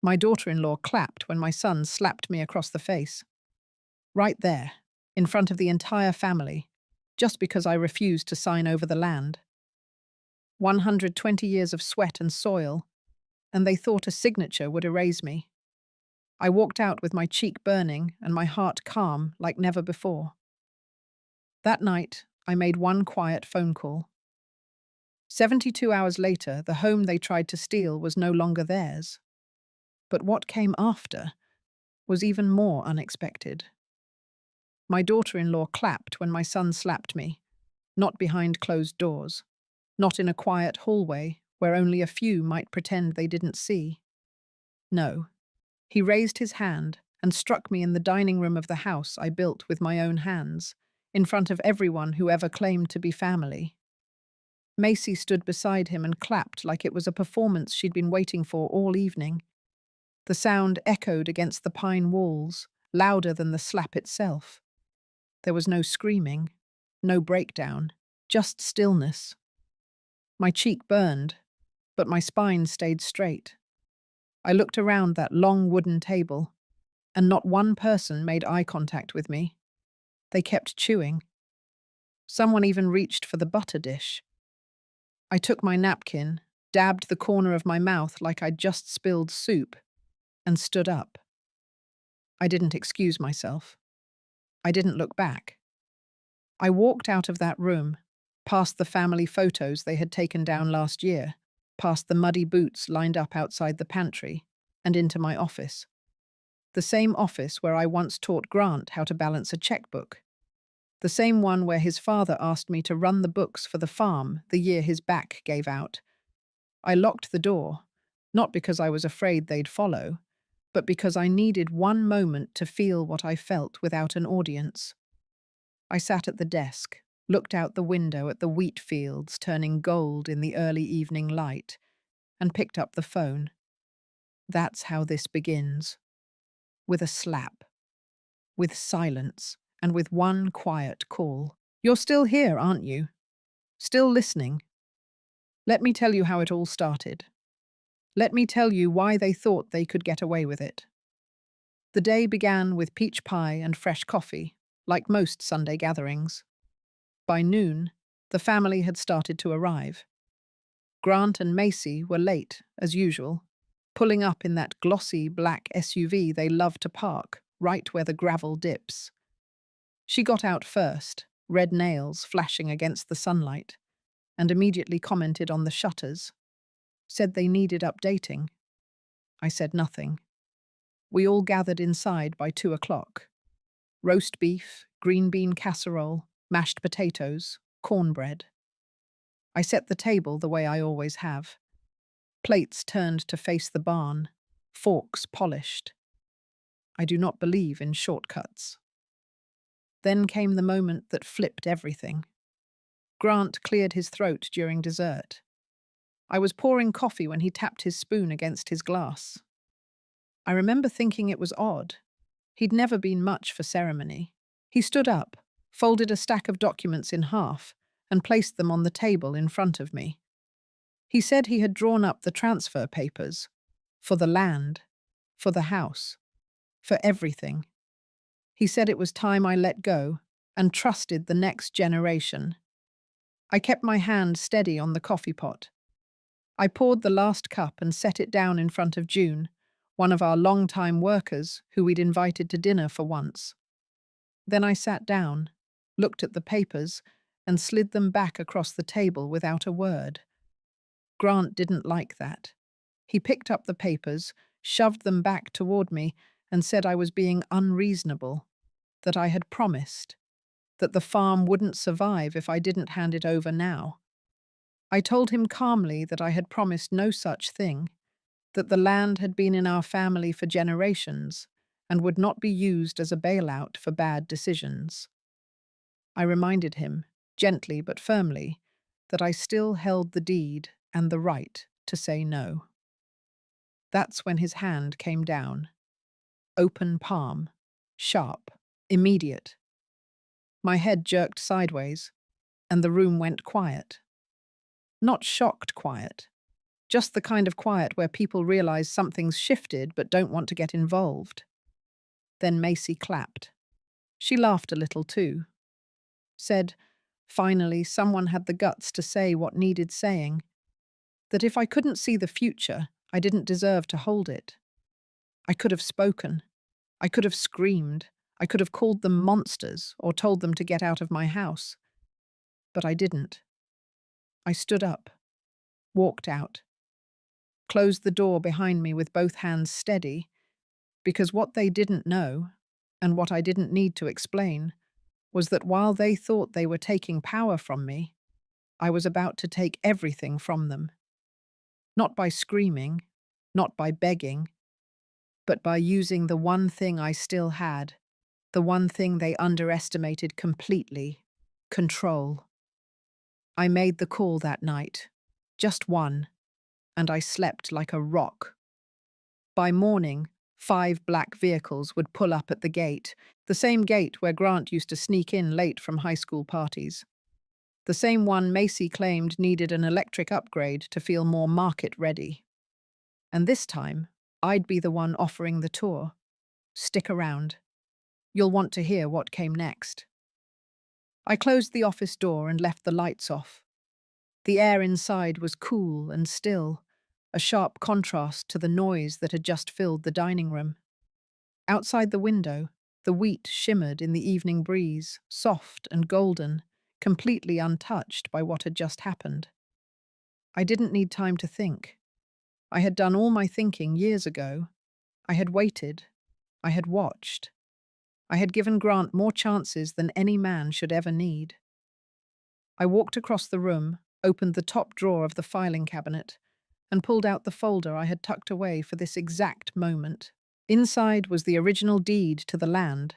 My daughter-in-law clapped when my son slapped me across the face. Right there, in front of the entire family, just because I refused to sign over the land. 120 years of sweat and soil, and they thought a signature would erase me. I walked out with my cheek burning and my heart calm like never before. That night, I made one quiet phone call. 72 hours later, the home they tried to steal was no longer theirs. But what came after was even more unexpected. My daughter-in-law clapped when my son slapped me, not behind closed doors, not in a quiet hallway where only a few might pretend they didn't see. No, he raised his hand and struck me in the dining room of the house I built with my own hands, in front of everyone who ever claimed to be family. Macy stood beside him and clapped like it was a performance she'd been waiting for all evening. The sound echoed against the pine walls, louder than the slap itself. There was no screaming, no breakdown, just stillness. My cheek burned, but my spine stayed straight. I looked around that long wooden table, and not one person made eye contact with me. They kept chewing. Someone even reached for the butter dish. I took my napkin, dabbed the corner of my mouth like I'd just spilled soup, and stood up. I didn't excuse myself. I didn't look back. I walked out of that room, past the family photos they had taken down last year, past the muddy boots lined up outside the pantry, and into my office. The same office where I once taught Grant how to balance a checkbook. The same one where his father asked me to run the books for the farm the year his back gave out. I locked the door, not because I was afraid they'd follow, but because I needed one moment to feel what I felt without an audience. I sat at the desk, looked out the window at the wheat fields turning gold in the early evening light, and picked up the phone. That's how this begins. With a slap, with silence, and with one quiet call. You're still here, aren't you? Still listening? Let me tell you how it all started. Let me tell you why they thought they could get away with it. The day began with peach pie and fresh coffee, like most Sunday gatherings. By noon, the family had started to arrive. Grant and Macy were late, as usual, pulling up in that glossy black SUV they love to park, right where the gravel dips. She got out first, red nails flashing against the sunlight, and immediately commented on the shutters. Said they needed updating. I said nothing. We all gathered inside by 2 o'clock. Roast beef, green bean casserole, mashed potatoes, cornbread. I set the table the way I always have. Plates turned to face the barn, forks polished. I do not believe in shortcuts. Then came the moment that flipped everything. Grant cleared his throat during dessert. I was pouring coffee when he tapped his spoon against his glass. I remember thinking it was odd. He'd never been much for ceremony. He stood up, folded a stack of documents in half, and placed them on the table in front of me. He said he had drawn up the transfer papers. For the land. For the house. For everything. He said it was time I let go and trusted the next generation. I kept my hand steady on the coffee pot. I poured the last cup and set it down in front of June, one of our long-time workers who we'd invited to dinner for once. Then I sat down, looked at the papers, and slid them back across the table without a word. Grant didn't like that. He picked up the papers, shoved them back toward me, and said I was being unreasonable, that I had promised, that the farm wouldn't survive if I didn't hand it over now. I told him calmly that I had promised no such thing, that the land had been in our family for generations and would not be used as a bailout for bad decisions. I reminded him, gently but firmly, that I still held the deed and the right to say no. That's when his hand came down. Open palm, sharp, immediate. My head jerked sideways, and the room went quiet. Not shocked quiet, Just the kind of quiet where people realize something's shifted but don't want to get involved. Then Macy clapped. She laughed a little too. Said, finally, someone had the guts to say what needed saying. That if I couldn't see the future, I didn't deserve to hold it. I could have spoken. I could have screamed. I could have called them monsters or told them to get out of my house. But I didn't. I stood up, walked out, closed the door behind me with both hands steady, because what they didn't know, and what I didn't need to explain, was that while they thought they were taking power from me, I was about to take everything from them. Not by screaming, not by begging, but by using the one thing I still had, the one thing they underestimated completely: control. I made the call that night, just one, and I slept like a rock. By morning, 5 black vehicles would pull up at the gate, the same gate where Grant used to sneak in late from high school parties. The same one Macy claimed needed an electric upgrade to feel more market-ready. And this time, I'd be the one offering the tour. Stick around. You'll want to hear what came next. I closed the office door and left the lights off. The air inside was cool and still, a sharp contrast to the noise that had just filled the dining room. Outside the window, the wheat shimmered in the evening breeze, soft and golden, completely untouched by what had just happened. I didn't need time to think. I had done all my thinking years ago. I had waited. I had watched. I had given Grant more chances than any man should ever need. I walked across the room, opened the top drawer of the filing cabinet, and pulled out the folder I had tucked away for this exact moment. Inside was the original deed to the land,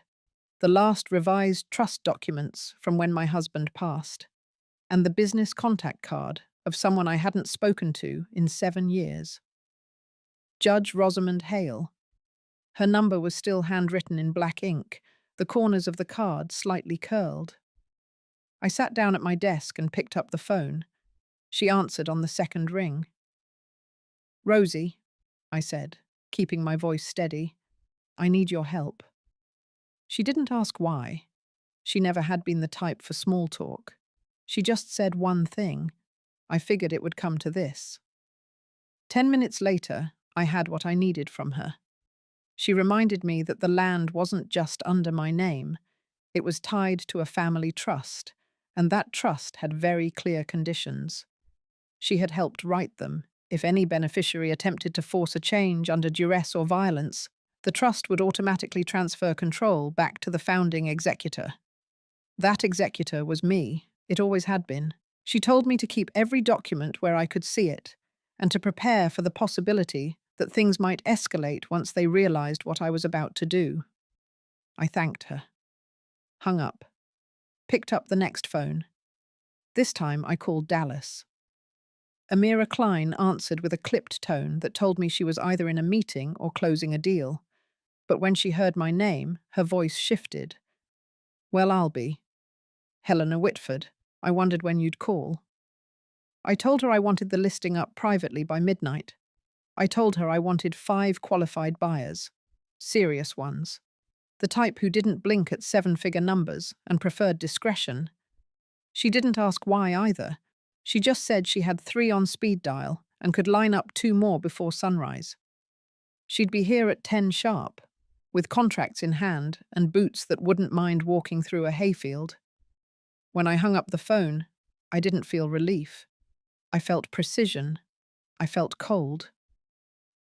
the last revised trust documents from when my husband passed, and the business contact card of someone I hadn't spoken to in 7 years. Judge Rosamond Hale. Her number was still handwritten in black ink, the corners of the card slightly curled. I sat down at my desk and picked up the phone. She answered on the second ring. "Rosie," I said, keeping my voice steady, "I need your help." She didn't ask why. She never had been the type for small talk. She just said one thing. I figured it would come to this. 10 minutes later, I had what I needed from her. She reminded me that the land wasn't just under my name. It was tied to a family trust, and that trust had very clear conditions. She had helped write them. If any beneficiary attempted to force a change under duress or violence, the trust would automatically transfer control back to the founding executor. That executor was me. It always had been. She told me to keep every document where I could see it, and to prepare for the possibility that things might escalate once they realized what I was about to do. I thanked her. Hung up. Picked up the next phone. This time I called Dallas. Amira Klein answered with a clipped tone that told me she was either in a meeting or closing a deal. But when she heard my name, her voice shifted. "Well, I'll be. Helena Whitford. I wondered when you'd call." I told her I wanted the listing up privately by midnight. I told her I wanted 5 qualified buyers. Serious ones. The type who didn't blink at 7-figure numbers and preferred discretion. She didn't ask why either. She just said she had 3 on speed dial and could line up 2 more before sunrise. She'd be here at 10 sharp, with contracts in hand and boots that wouldn't mind walking through a hayfield. When I hung up the phone, I didn't feel relief. I felt precision. I felt cold.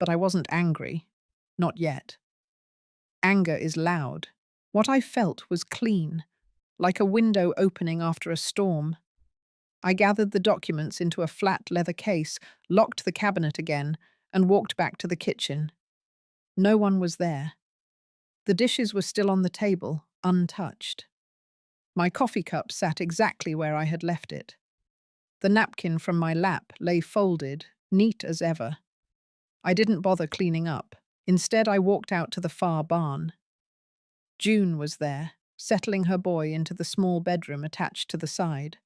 But I wasn't angry. Not yet. Anger is loud. What I felt was clean, like a window opening after a storm. I gathered the documents into a flat leather case, locked the cabinet again, and walked back to the kitchen. No one was there. The dishes were still on the table, untouched. My coffee cup sat exactly where I had left it. The napkin from my lap lay folded, neat as ever. I didn't bother cleaning up. Instead, I walked out to the far barn. June was there, settling her boy into the small bedroom attached to the side.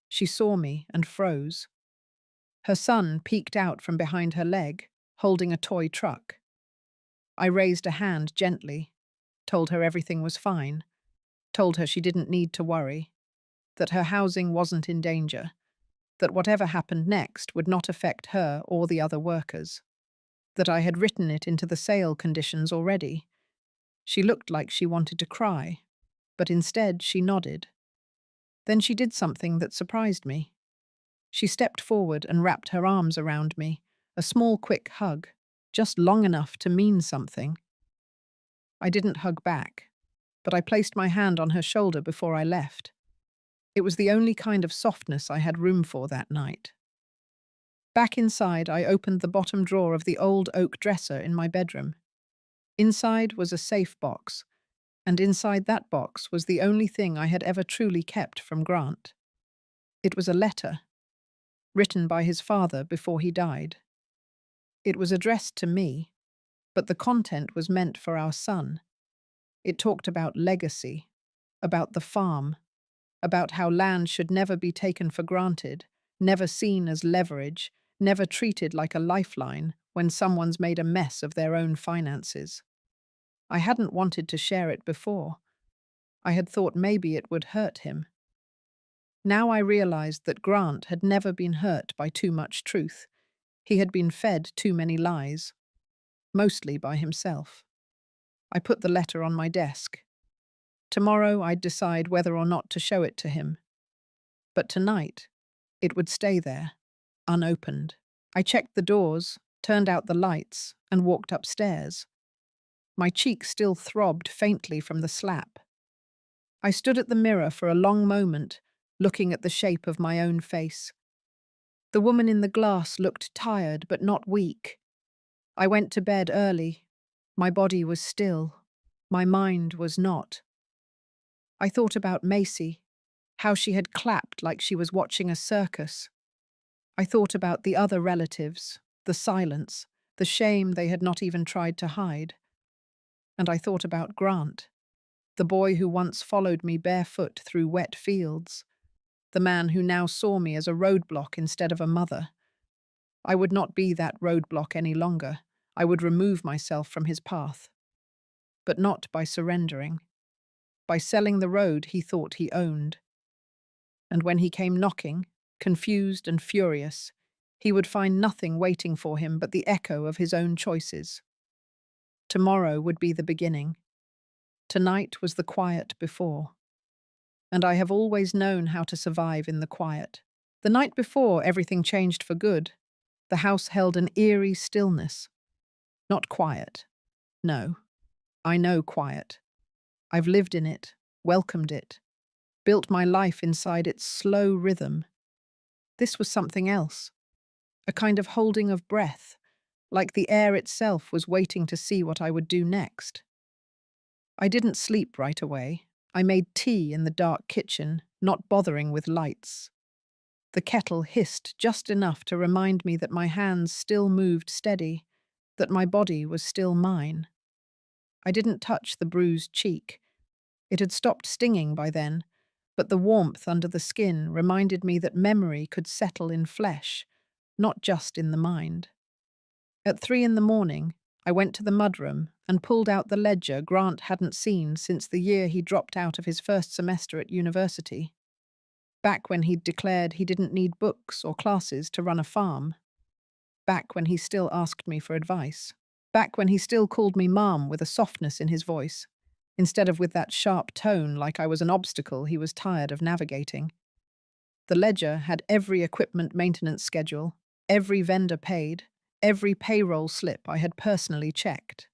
She saw me and froze. Her son peeked out from behind her leg, holding a toy truck. I raised a hand gently, told her everything was fine, told her she didn't need to worry, that her housing wasn't in danger, that whatever happened next would not affect her or the other workers, that I had written it into the sale conditions already. She looked like she wanted to cry, but instead she nodded. Then she did something that surprised me. She stepped forward and wrapped her arms around me, a small, quick hug, just long enough to mean something. I didn't hug back, but I placed my hand on her shoulder before I left. It was the only kind of softness I had room for that night. Back inside, I opened the bottom drawer of the old oak dresser in my bedroom. Inside was a safe box, and inside that box was the only thing I had ever truly kept from Grant. It was a letter, written by his father before he died. It was addressed to me, but the content was meant for our son. It talked about legacy, about the farm, about how land should never be taken for granted, never seen as leverage, never treated like a lifeline when someone's made a mess of their own finances. I hadn't wanted to share it before. I had thought maybe it would hurt him. Now I realized that Grant had never been hurt by too much truth. He had been fed too many lies, mostly by himself. I put the letter on my desk. Tomorrow I'd decide whether or not to show it to him. But tonight, it would stay there, unopened. I checked the doors, turned out the lights, and walked upstairs. My cheek still throbbed faintly from the slap. I stood at the mirror for a long moment, looking at the shape of my own face. The woman in the glass looked tired but not weak. I went to bed early. My body was still. My mind was not. I thought about Macy, how she had clapped like she was watching a circus. I thought about the other relatives, the silence, the shame they had not even tried to hide. And I thought about Grant, the boy who once followed me barefoot through wet fields, the man who now saw me as a roadblock instead of a mother. I would not be that roadblock any longer. I would remove myself from his path. But not by surrendering. By selling the road he thought he owned. And when he came knocking, confused and furious, he would find nothing waiting for him but the echo of his own choices. Tomorrow would be the beginning. Tonight was the quiet before. And I have always known how to survive in the quiet. The night before, everything changed for good. The house held an eerie stillness. Not quiet. No. I know quiet. I've lived in it, welcomed it, built my life inside its slow rhythm. This was something else. A kind of holding of breath, like the air itself was waiting to see what I would do next. I didn't sleep right away. I made tea in the dark kitchen, not bothering with lights. The kettle hissed just enough to remind me that my hands still moved steady, that my body was still mine. I didn't touch the bruised cheek. It had stopped stinging by then, but the warmth under the skin reminded me that memory could settle in flesh, not just in the mind. At 3 in the morning, I went to the mudroom and pulled out the ledger Grant hadn't seen since the year he dropped out of his first semester at university. Back when he'd declared he didn't need books or classes to run a farm. Back when he still asked me for advice. Back when he still called me Mom with a softness in his voice, instead of with that sharp tone like I was an obstacle he was tired of navigating. The ledger had every equipment maintenance schedule, every vendor paid, every payroll slip I had personally checked.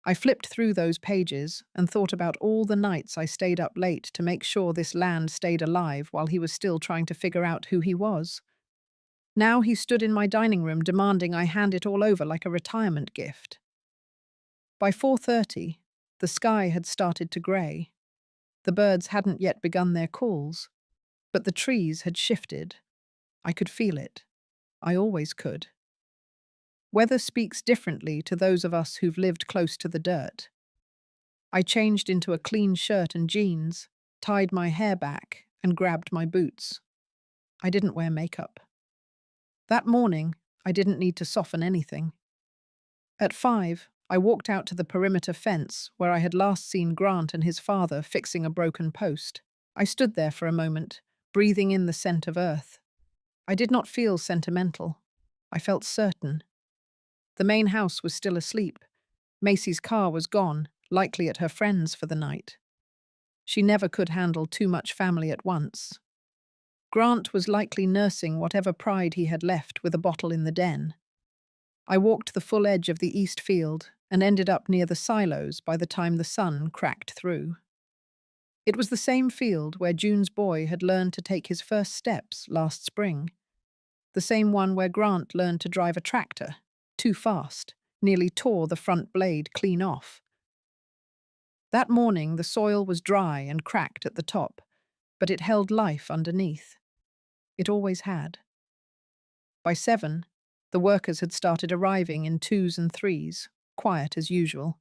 I flipped through those pages and thought about all the nights I stayed up late to make sure this land stayed alive while he was still trying to figure out who he was. Now he stood in my dining room demanding I hand it all over like a retirement gift. By 4:30, the sky had started to grey. The birds hadn't yet begun their calls, but the trees had shifted. I could feel it. I always could. Weather speaks differently to those of us who've lived close to the dirt. I changed into a clean shirt and jeans, tied my hair back, and grabbed my boots. I didn't wear makeup. That morning, I didn't need to soften anything. At 5, I walked out to the perimeter fence where I had last seen Grant and his father fixing a broken post. I stood there for a moment, breathing in the scent of earth. I did not feel sentimental. I felt certain. The main house was still asleep. Macy's car was gone, likely at her friend's for the night. She never could handle too much family at once. Grant was likely nursing whatever pride he had left with a bottle in the den. I walked the full edge of the east field and ended up near the silos by the time the sun cracked through. It was the same field where June's boy had learned to take his first steps last spring. The same one where Grant learned to drive a tractor, too fast, nearly tore the front blade clean off. That morning the soil was dry and cracked at the top, but it held life underneath. It always had. By 7, the workers had started arriving in 2s and 3s, quiet as usual.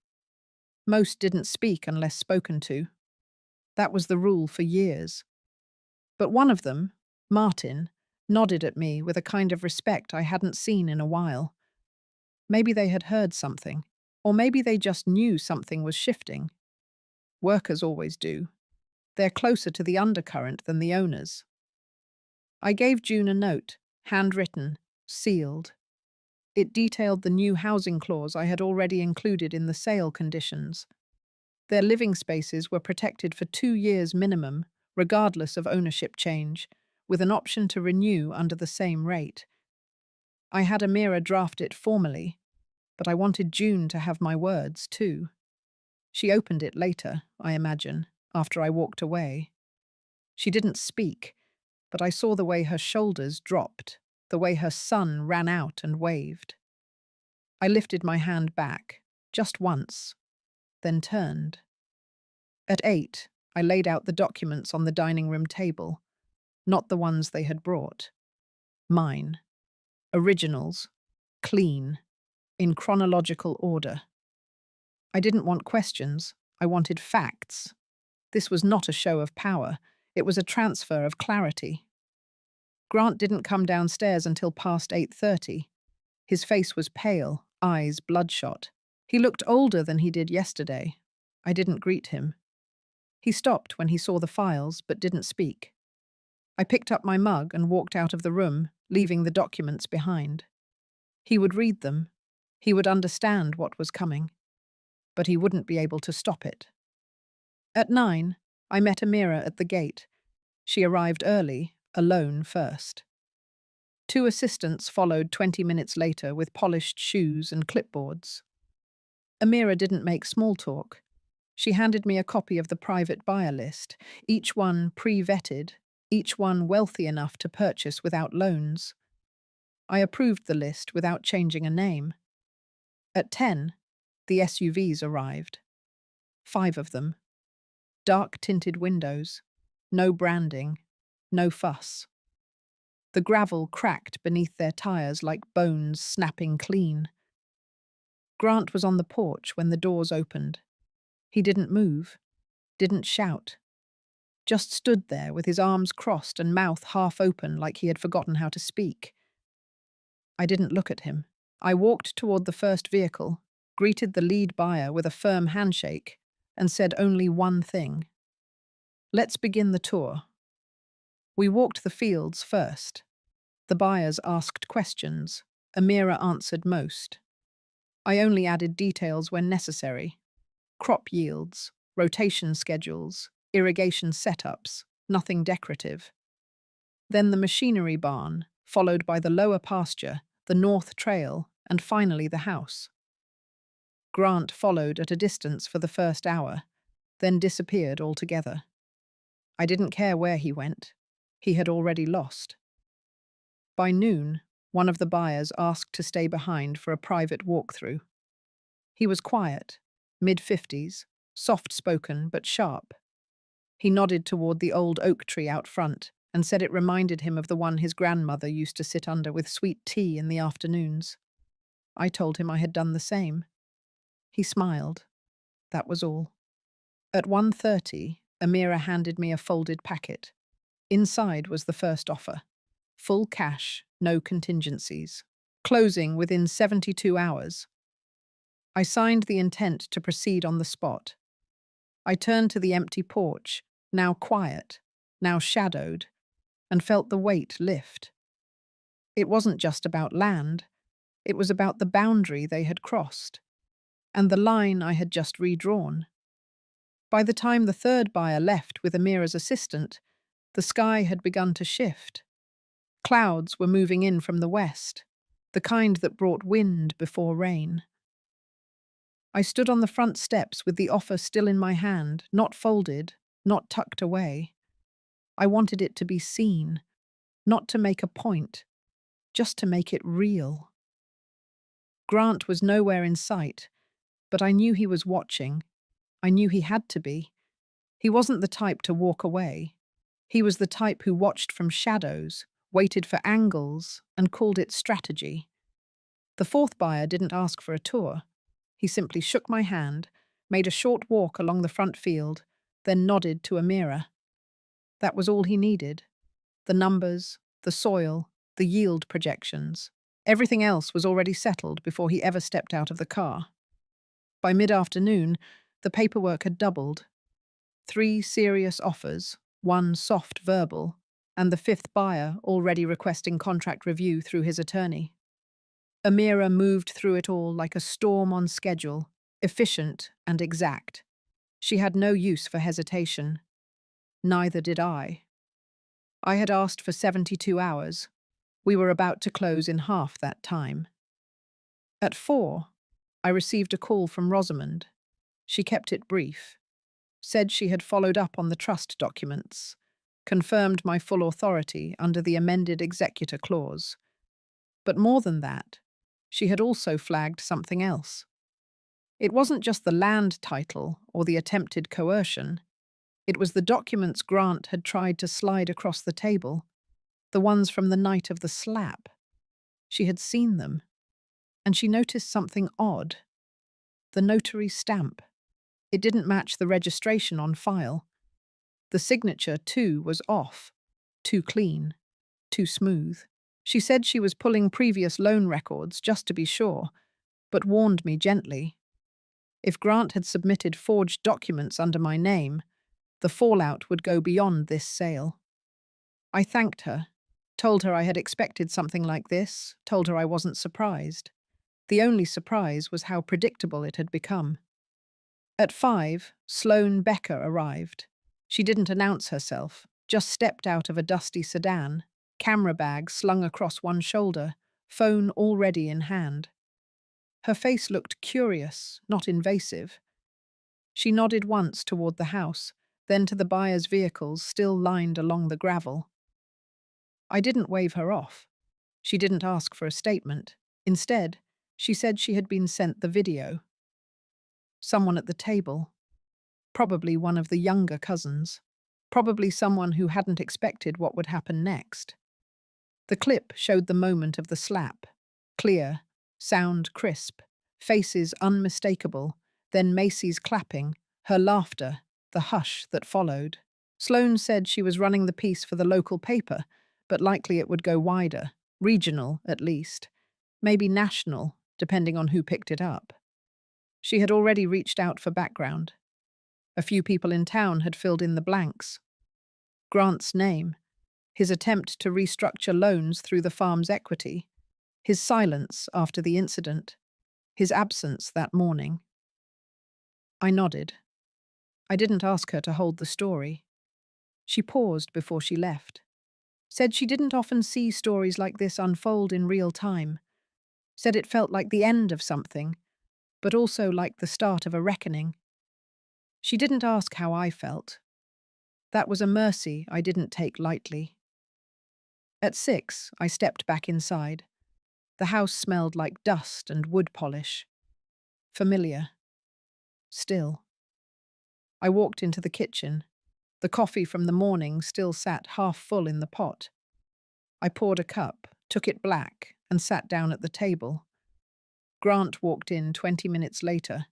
Most didn't speak unless spoken to. That was the rule for years. But one of them, Martin, nodded at me with a kind of respect I hadn't seen in a while. Maybe they had heard something, or maybe they just knew something was shifting. Workers always do. They're closer to the undercurrent than the owners. I gave June a note, handwritten, sealed. It detailed the new housing clause I had already included in the sale conditions. Their living spaces were protected for 2 years minimum, regardless of ownership change, with an option to renew under the same rate. I had Amira draft it formally, but I wanted June to have my words too. She opened it later, I imagine, after I walked away. She didn't speak, but I saw the way her shoulders dropped, the way her son ran out and waved. I lifted my hand back, just once, then turned. At 8, I laid out the documents on the dining room table, not the ones they had brought. Mine. Originals. Clean. In chronological order. I didn't want questions. I wanted facts. This was not a show of power. It was a transfer of clarity. Grant didn't come downstairs until past 8:30. His face was pale, eyes bloodshot. He looked older than he did yesterday. I didn't greet him. He stopped when he saw the files, but didn't speak. I picked up my mug and walked out of the room, leaving the documents behind. He would read them. He would understand what was coming. But he wouldn't be able to stop it. At 9, I met Amira at the gate. She arrived early, alone first. 2 assistants followed 20 minutes later with polished shoes and clipboards. Amira didn't make small talk. She handed me a copy of the private buyer list, each one pre-vetted, each one wealthy enough to purchase without loans. I approved the list without changing a name. At 10, the SUVs arrived. 5 of them. Dark-tinted windows. No branding. No fuss. The gravel cracked beneath their tires like bones snapping clean. Grant was on the porch when the doors opened. He didn't move, didn't shout. Just stood there with his arms crossed and mouth half open like he had forgotten how to speak. I didn't look at him. I walked toward the first vehicle, greeted the lead buyer with a firm handshake, and said only one thing. Let's begin the tour. We walked the fields first. The buyers asked questions. Amira answered most. I only added details when necessary. Crop yields, rotation schedules, irrigation setups, nothing decorative. Then the machinery barn, followed by the lower pasture, the north trail, and finally the house. Grant followed at a distance for the first hour, then disappeared altogether. I didn't care where he went. He had already lost. By noon, one of the buyers asked to stay behind for a private walkthrough. He was quiet, mid-50s, soft-spoken but sharp. He nodded toward the old oak tree out front and said it reminded him of the one his grandmother used to sit under with sweet tea in the afternoons. I told him I had done the same. He smiled. That was all. At 1:30, Amira handed me a folded packet. Inside was the first offer. Full cash, no contingencies. Closing within 72 hours. I signed the intent to proceed on the spot. I turned to the empty porch, now quiet, now shadowed, and felt the weight lift. It wasn't just about land, it was about the boundary they had crossed, and the line I had just redrawn. By the time the third buyer left with Amira's assistant, the sky had begun to shift. Clouds were moving in from the west, the kind that brought wind before rain. I stood on the front steps with the offer still in my hand, not folded, not tucked away. I wanted it to be seen, not to make a point, just to make it real. Grant was nowhere in sight, but I knew he was watching. I knew he had to be. He wasn't the type to walk away. He was the type who watched from shadows, waited for angles, and called it strategy. The fourth buyer didn't ask for a tour. He simply shook my hand, made a short walk along the front field, then nodded to Amira. That was all he needed. The numbers, the soil, the yield projections. Everything else was already settled before he ever stepped out of the car. By mid-afternoon, the paperwork had doubled. 3 serious offers, 1 soft verbal, and the fifth buyer already requesting contract review through his attorney. Amira moved through it all like a storm on schedule, efficient and exact. She had no use for hesitation. Neither did I. I had asked for 72 hours. We were about to close in half that time. At 4, I received a call from Rosamond. She kept it brief. Said she had followed up on the trust documents, confirmed my full authority under the amended executor clause. But more than that, she had also flagged something else. It wasn't just the land title or the attempted coercion. It was the documents Grant had tried to slide across the table, the ones from the night of the slap. She had seen them, and she noticed something odd. The notary stamp. It didn't match the registration on file. The signature, too, was off. Too clean. Too smooth. She said she was pulling previous loan records just to be sure, but warned me gently. If Grant had submitted forged documents under my name, the fallout would go beyond this sale. I thanked her, told her I had expected something like this, told her I wasn't surprised. The only surprise was how predictable it had become. At 5, Sloane Becker arrived. She didn't announce herself, just stepped out of a dusty sedan, camera bag slung across one shoulder, phone already in hand. Her face looked curious, not invasive. She nodded once toward the house, then to the buyer's vehicles still lined along the gravel. I didn't wave her off. She didn't ask for a statement. Instead, she said she had been sent the video. Someone at the table. Probably one of the younger cousins. Probably someone who hadn't expected what would happen next. The clip showed the moment of the slap. Clear, sound crisp, faces unmistakable, then Macy's clapping, her laughter, the hush that followed. Sloane said she was running the piece for the local paper, but likely it would go wider, regional at least, maybe national, depending on who picked it up. She had already reached out for background. A few people in town had filled in the blanks. Grant's name, his attempt to restructure loans through the farm's equity, his silence after the incident, his absence that morning. I nodded. I didn't ask her to hold the story. She paused before she left. Said she didn't often see stories like this unfold in real time. Said it felt like the end of something, but also like the start of a reckoning. She didn't ask how I felt. That was a mercy I didn't take lightly. At 6, I stepped back inside. The house smelled like dust and wood polish. Familiar. Still. I walked into the kitchen. The coffee from the morning still sat half full in the pot. I poured a cup, took it black, and sat down at the table. Grant walked in 20 minutes later.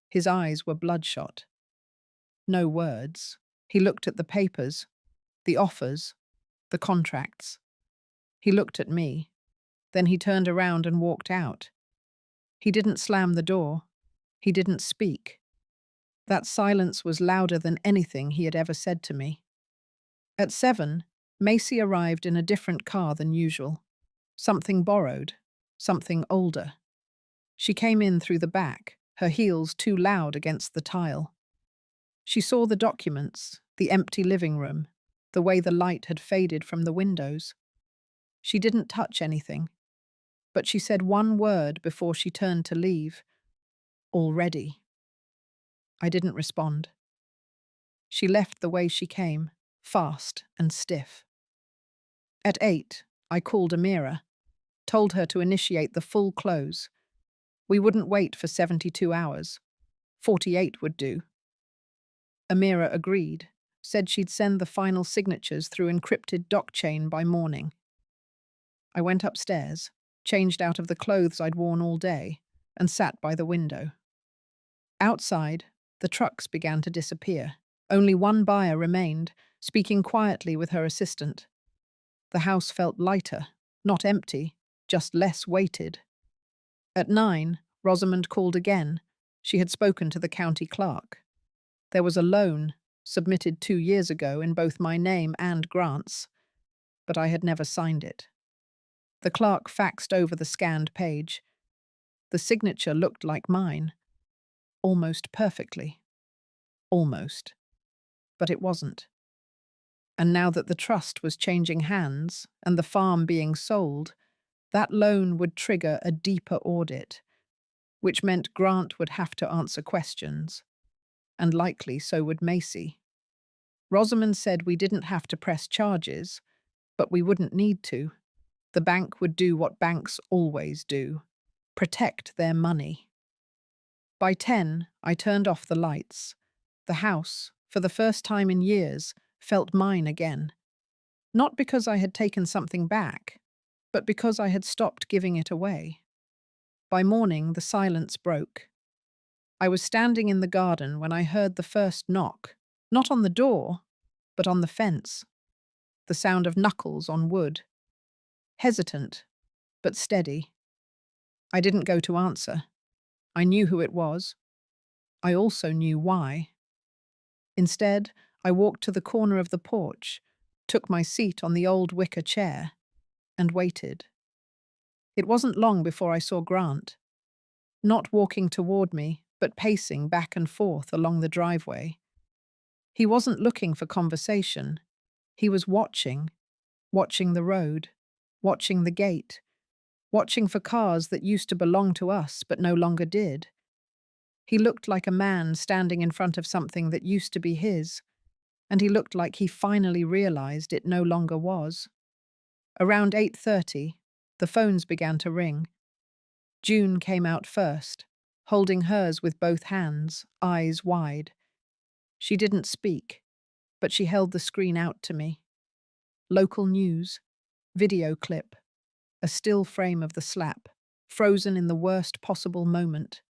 His eyes were bloodshot. No words. He looked at the papers, the offers, the contracts. He looked at me. Then he turned around and walked out. He didn't slam the door. He didn't speak. That silence was louder than anything he had ever said to me. At 7, Macy arrived in a different car than usual. Something borrowed. Something older. She came in through the back, her heels too loud against the tile. She saw the documents, the empty living room, the way the light had faded from the windows. She didn't touch anything, but she said one word before she turned to leave. Already. I didn't respond. She left the way she came, fast and stiff. At 8, I called Amira, told her to initiate the full close. We wouldn't wait for 72 hours. 48 would do. Amira agreed, said she'd send the final signatures through encrypted DocChain by morning. I went upstairs, changed out of the clothes I'd worn all day, and sat by the window. Outside, the trucks began to disappear. Only one buyer remained, speaking quietly with her assistant. The house felt lighter, not empty, just less weighted. At 9, Rosamond called again. She had spoken to the county clerk. There was a loan, submitted 2 years ago in both my name and Grant's, but I had never signed it. The clerk faxed over the scanned page. The signature looked like mine. Almost perfectly. Almost. But it wasn't. And now that the trust was changing hands and the farm being sold, that loan would trigger a deeper audit, which meant Grant would have to answer questions. And likely so would Macy. Rosamond said we didn't have to press charges, but we wouldn't need to. The bank would do what banks always do, protect their money. By 10, I turned off the lights. The house, for the first time in years, felt mine again. Not because I had taken something back, but because I had stopped giving it away. By morning, the silence broke. I was standing in the garden when I heard the first knock, not on the door, but on the fence. The sound of knuckles on wood. Hesitant, but steady. I didn't go to answer. I knew who it was. I also knew why. Instead, I walked to the corner of the porch, took my seat on the old wicker chair, and waited. It wasn't long before I saw Grant. Not walking toward me, but pacing back and forth along the driveway. He wasn't looking for conversation. He was watching the road, watching the gate, watching for cars that used to belong to us but no longer did. He looked like a man standing in front of something that used to be his, and he looked like he finally realized it no longer was. Around 8:30, the phones began to ring. June came out first, holding hers with both hands, eyes wide. She didn't speak, but she held the screen out to me. Local news, video clip, a still frame of the slap, frozen in the worst possible moment.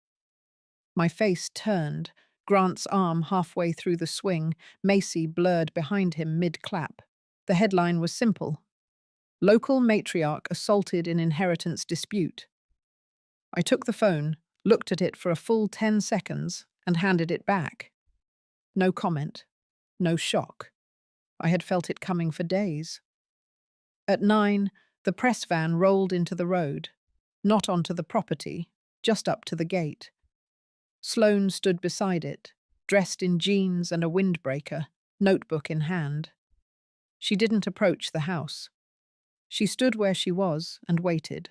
My face turned, Grant's arm halfway through the swing, Macy blurred behind him mid-clap. The headline was simple. Local matriarch assaulted in inheritance dispute. I took the phone, looked at it for a full 10 seconds, and handed it back. No comment. No shock. I had felt it coming for days. At 9, the press van rolled into the road, not onto the property, just up to the gate. Sloane stood beside it, dressed in jeans and a windbreaker, notebook in hand. She didn't approach the house. She stood where she was and waited.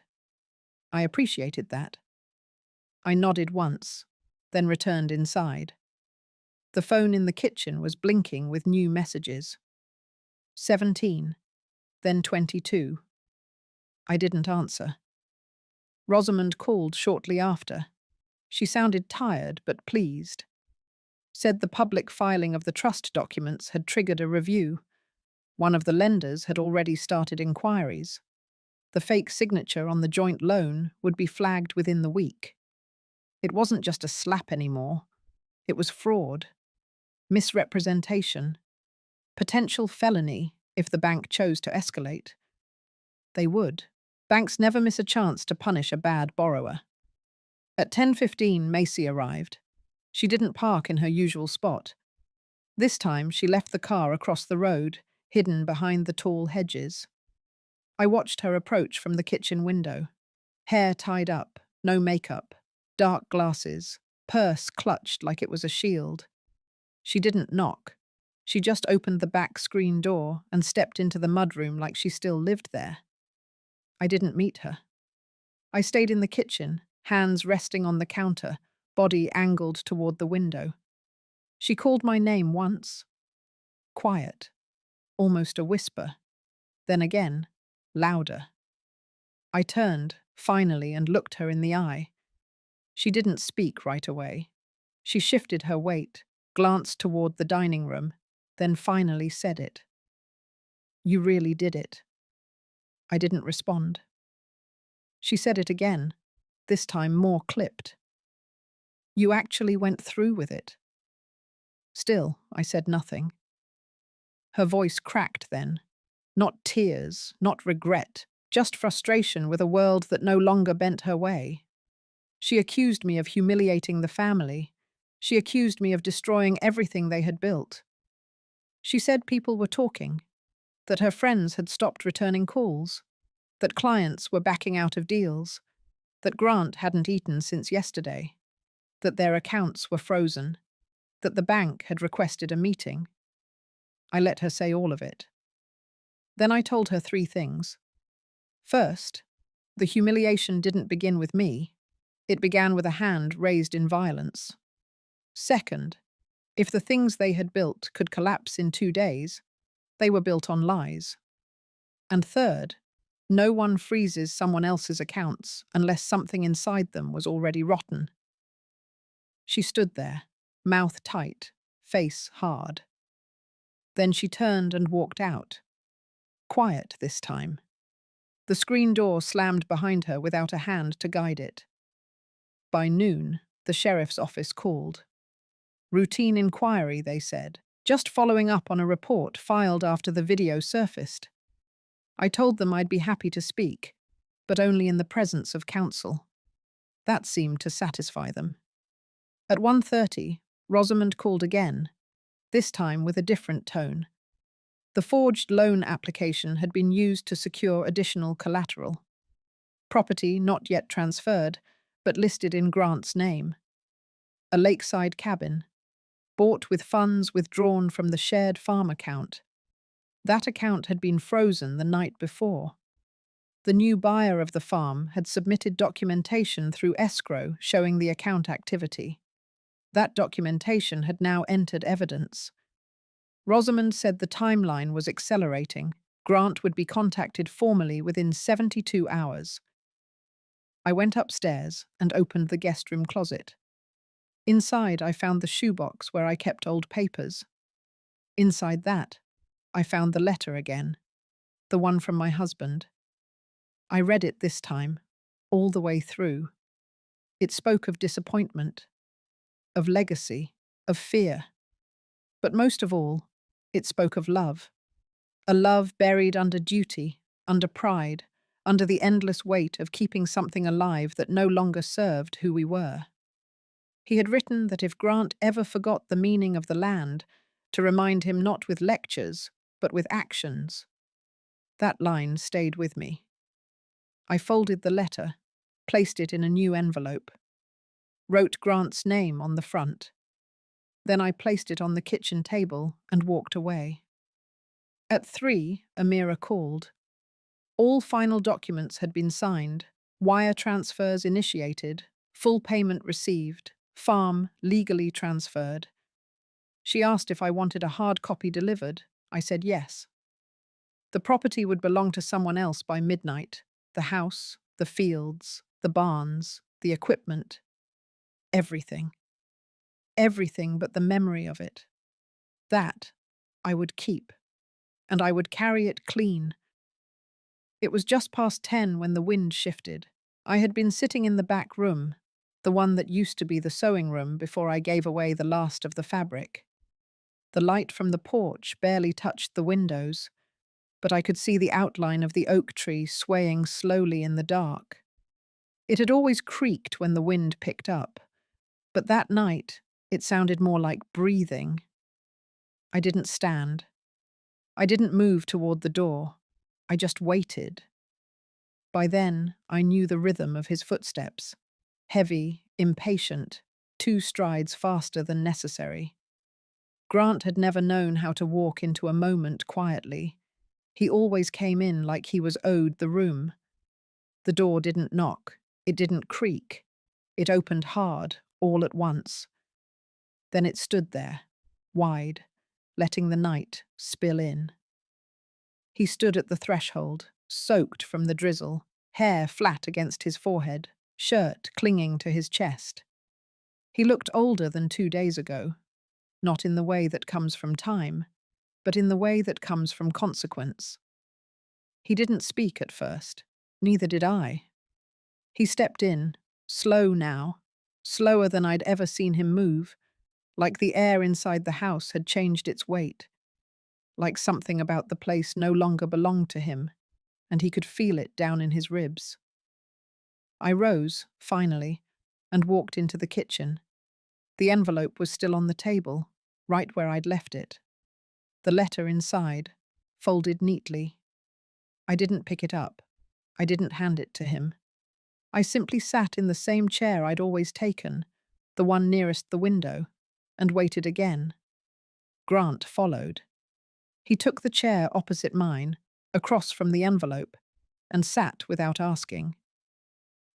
I appreciated that. I nodded once, then returned inside. The phone in the kitchen was blinking with new messages. 17, then 22. I didn't answer. Rosamond called shortly after. She sounded tired but pleased. Said the public filing of the trust documents had triggered a review. One of the lenders had already started inquiries. The fake signature on the joint loan would be flagged within the week. It wasn't just a slap anymore. It was fraud, misrepresentation, potential felony if the bank chose to escalate. They would. Banks never miss a chance to punish a bad borrower. At 10:15, Macy arrived. She didn't park in her usual spot. This time, she left the car across the road, hidden behind the tall hedges. I watched her approach from the kitchen window. Hair tied up, no makeup, dark glasses, purse clutched like it was a shield. She didn't knock. She just opened the back screen door and stepped into the mudroom like she still lived there. I didn't meet her. I stayed in the kitchen, hands resting on the counter, body angled toward the window. She called my name once. Quiet, almost a whisper. Then again, louder. I turned, finally, and looked her in the eye. She didn't speak right away. She shifted her weight, glanced toward the dining room, then finally said it. "You really did it." I didn't respond. She said it again, this time more clipped. "You actually went through with it." Still, I said nothing. Her voice cracked then. Not tears, not regret, just frustration with a world that no longer bent her way. She accused me of humiliating the family. She accused me of destroying everything they had built. She said people were talking, that her friends had stopped returning calls, that clients were backing out of deals, that Grant hadn't eaten since yesterday, that their accounts were frozen, that the bank had requested a meeting. I let her say all of it. Then I told her 3 things. First, the humiliation didn't begin with me. It began with a hand raised in violence. Second, if the things they had built could collapse in 2 days, they were built on lies. And third, no one freezes someone else's accounts unless something inside them was already rotten. She stood there, mouth tight, face hard. Then she turned and walked out. Quiet this time. The screen door slammed behind her without a hand to guide it. By noon, the sheriff's office called. Routine inquiry, they said, just following up on a report filed after the video surfaced. I told them I'd be happy to speak, but only in the presence of counsel. That seemed to satisfy them. At 1:30, Rosamond called again, this time with a different tone. The forged loan application had been used to secure additional collateral. Property not yet transferred, but listed in Grant's name. A lakeside cabin, bought with funds withdrawn from the shared farm account. That account had been frozen the night before. The new buyer of the farm had submitted documentation through escrow showing the account activity. That documentation had now entered evidence. Rosamond said the timeline was accelerating. Grant would be contacted formally within 72 hours. I went upstairs and opened the guest room closet. Inside, I found the shoebox where I kept old papers. Inside that, I found the letter again, the one from my husband. I read it this time, all the way through. It spoke of disappointment, of legacy, of fear. But most of all, it spoke of love. A love buried under duty, under pride, under the endless weight of keeping something alive that no longer served who we were. He had written that if Grant ever forgot the meaning of the land, to remind him not with lectures, but with actions. That line stayed with me. I folded the letter, placed it in a new envelope, wrote Grant's name on the front. Then I placed it on the kitchen table and walked away. At 3, Amira called. All final documents had been signed, wire transfers initiated, full payment received, farm legally transferred. She asked if I wanted a hard copy delivered. I said yes. The property would belong to someone else by midnight. The house, the fields, the barns, the equipment. Everything. Everything but the memory of it. That I would keep. And I would carry it clean. It was just past 10 when the wind shifted. I had been sitting in the back room, the one that used to be the sewing room before I gave away the last of the fabric. The light from the porch barely touched the windows, but I could see the outline of the oak tree swaying slowly in the dark. It had always creaked when the wind picked up, but that night it sounded more like breathing. I didn't stand. I didn't move toward the door. I just waited. By then, I knew the rhythm of his footsteps. Heavy, impatient, 2 strides faster than necessary. Grant had never known how to walk into a moment quietly. He always came in like he was owed the room. The door didn't knock. It didn't creak. It opened hard, all at once. Then it stood there, wide, letting the night spill in. He stood at the threshold, soaked from the drizzle, hair flat against his forehead, shirt clinging to his chest. He looked older than 2 days ago, not in the way that comes from time, but in the way that comes from consequence. He didn't speak at first, neither did I. He stepped in, slow now, slower than I'd ever seen him move, like the air inside the house had changed its weight, like something about the place no longer belonged to him, and he could feel it down in his ribs. I rose, finally, and walked into the kitchen. The envelope was still on the table, right where I'd left it. The letter inside, folded neatly. I didn't pick it up. I didn't hand it to him. I simply sat in the same chair I'd always taken, the one nearest the window, and waited again. Grant followed. He took the chair opposite mine, across from the envelope, and sat without asking.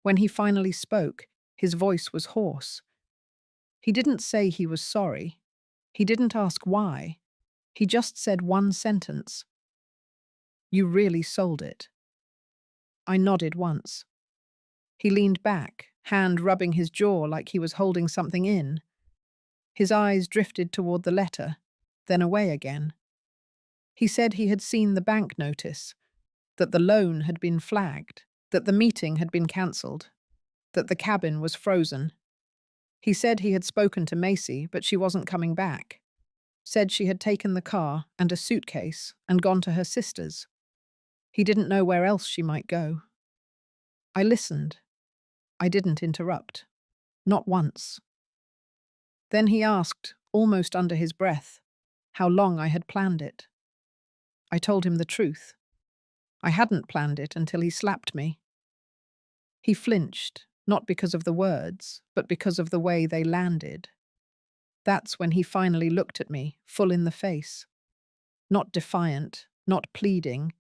When he finally spoke, his voice was hoarse. He didn't say he was sorry. He didn't ask why. He just said one sentence. "You really sold it." I nodded once. He leaned back, hand rubbing his jaw like he was holding something in. His eyes drifted toward the letter, then away again. He said he had seen the bank notice, that the loan had been flagged, that the meeting had been cancelled, that the cabin was frozen. He said he had spoken to Macy, but she wasn't coming back. Said she had taken the car and a suitcase and gone to her sister's. He didn't know where else she might go. I listened. I didn't interrupt. Not once. Then he asked, almost under his breath, how long I had planned it. I told him the truth. I hadn't planned it until he slapped me. He flinched, not because of the words, but because of the way they landed. That's when he finally looked at me, full in the face. Not defiant, not pleading,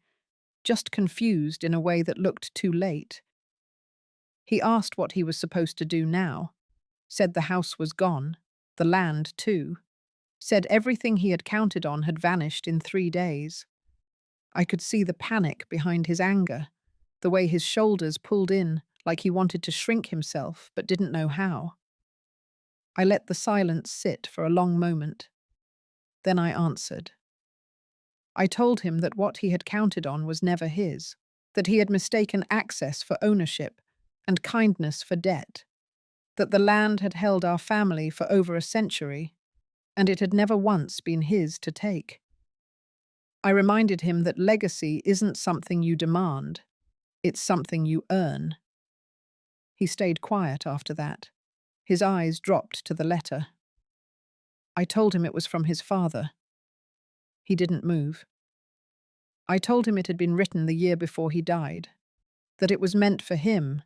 just confused in a way that looked too late. He asked what he was supposed to do now, said the house was gone, the land too, said everything he had counted on had vanished in 3 days. I could see the panic behind his anger, the way his shoulders pulled in like he wanted to shrink himself but didn't know how. I let the silence sit for a long moment. Then I answered. I told him that what he had counted on was never his, that he had mistaken access for ownership and kindness for debt, that the land had held our family for over a century, and it had never once been his to take. I reminded him that legacy isn't something you demand, it's something you earn. He stayed quiet after that. His eyes dropped to the letter. I told him it was from his father. He didn't move. I told him it had been written the year before he died, that it was meant for him,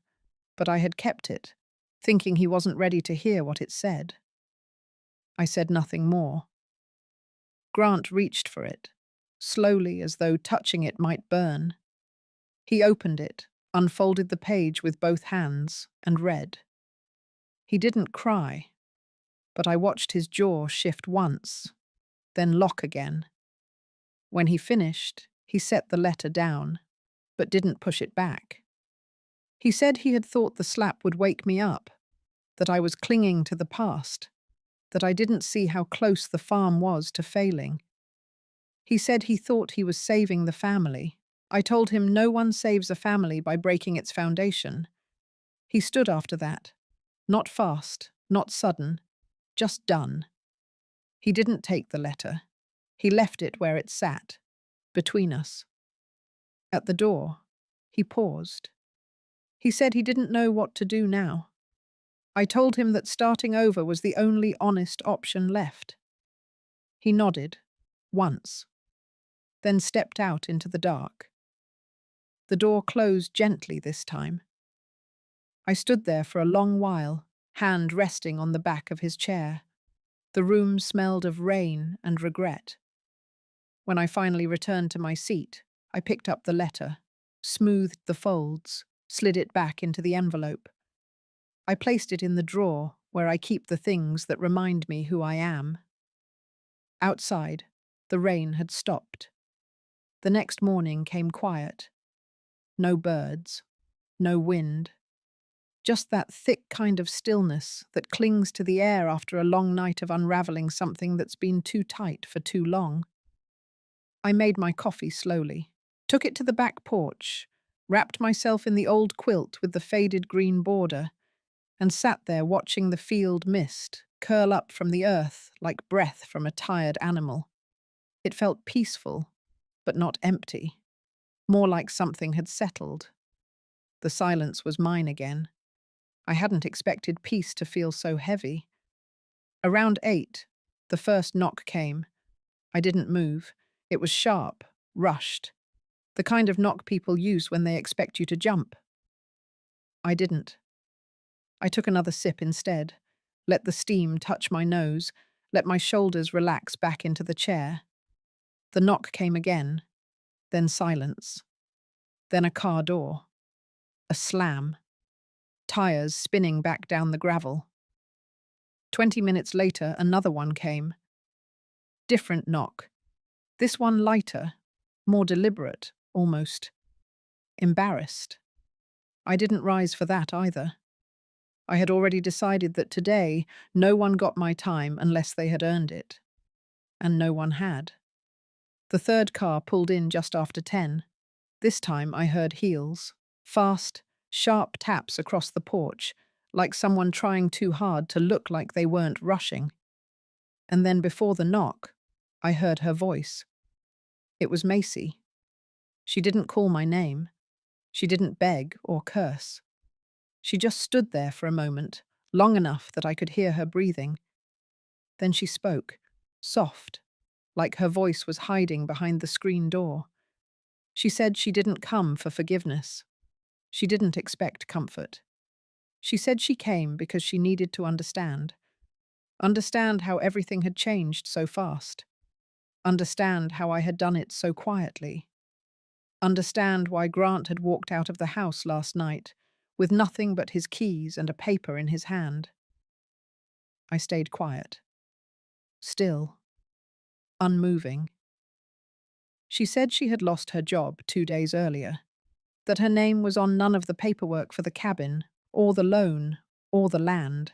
but I had kept it, thinking he wasn't ready to hear what it said. I said nothing more. Grant reached for it, slowly as though touching it might burn. He opened it, unfolded the page with both hands, and read. He didn't cry, but I watched his jaw shift once, then lock again. When he finished, he set the letter down, but didn't push it back. He said he had thought the slap would wake me up, that I was clinging to the past, that I didn't see how close the farm was to failing. He said he thought he was saving the family. I told him no one saves a family by breaking its foundation. He stood after that. Not fast, not sudden, just done. He didn't take the letter. He left it where it sat, between us. At the door, he paused. He said he didn't know what to do now. I told him that starting over was the only honest option left. He nodded, once, then stepped out into the dark. The door closed gently this time. I stood there for a long while, hand resting on the back of his chair. The room smelled of rain and regret. When I finally returned to my seat, I picked up the letter, smoothed the folds, slid it back into the envelope. I placed it in the drawer where I keep the things that remind me who I am. Outside, the rain had stopped. The next morning came quiet. No birds, no wind. Just that thick kind of stillness that clings to the air after a long night of unraveling something that's been too tight for too long. I made my coffee slowly, took it to the back porch, wrapped myself in the old quilt with the faded green border, and sat there watching the field mist curl up from the earth like breath from a tired animal. It felt peaceful, but not empty, more like something had settled. The silence was mine again. I hadn't expected peace to feel so heavy. Around 8, the first knock came. I didn't move. It was sharp, rushed, the kind of knock people use when they expect you to jump. I didn't. I took another sip instead, let the steam touch my nose, let my shoulders relax back into the chair. The knock came again, then silence, then a car door, a slam, tires spinning back down the gravel. 20 minutes later, another one came. Different knock. This one lighter, more deliberate, almost embarrassed. I didn't rise for that either. I had already decided that today no one got my time unless they had earned it. And no one had. The third car pulled in just after 10. This time I heard heels, fast, sharp taps across the porch, like someone trying too hard to look like they weren't rushing. And then before the knock, I heard her voice. It was Macy. She didn't call my name. She didn't beg or curse. She just stood there for a moment, long enough that I could hear her breathing. Then she spoke, soft, like her voice was hiding behind the screen door. She said she didn't come for forgiveness. She didn't expect comfort. She said she came because she needed to understand. Understand how everything had changed so fast. Understand how I had done it so quietly. Understand why Grant had walked out of the house last night, with nothing but his keys and a paper in his hand. I stayed quiet. Still. Unmoving. She said she had lost her job 2 days earlier, that her name was on none of the paperwork for the cabin, or the loan, or the land,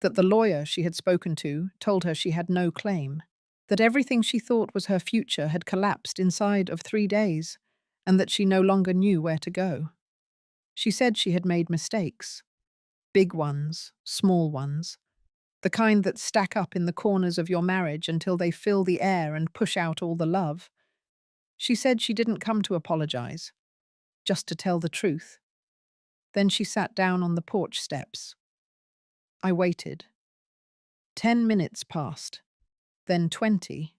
that the lawyer she had spoken to told her she had no claim, that everything she thought was her future had collapsed inside of 3 days, and that she no longer knew where to go. She said she had made mistakes. Big ones, small ones, the kind that stack up in the corners of your marriage until they fill the air and push out all the love. She said she didn't come to apologize, just to tell the truth. Then she sat down on the porch steps. I waited. 10 minutes passed, then 20.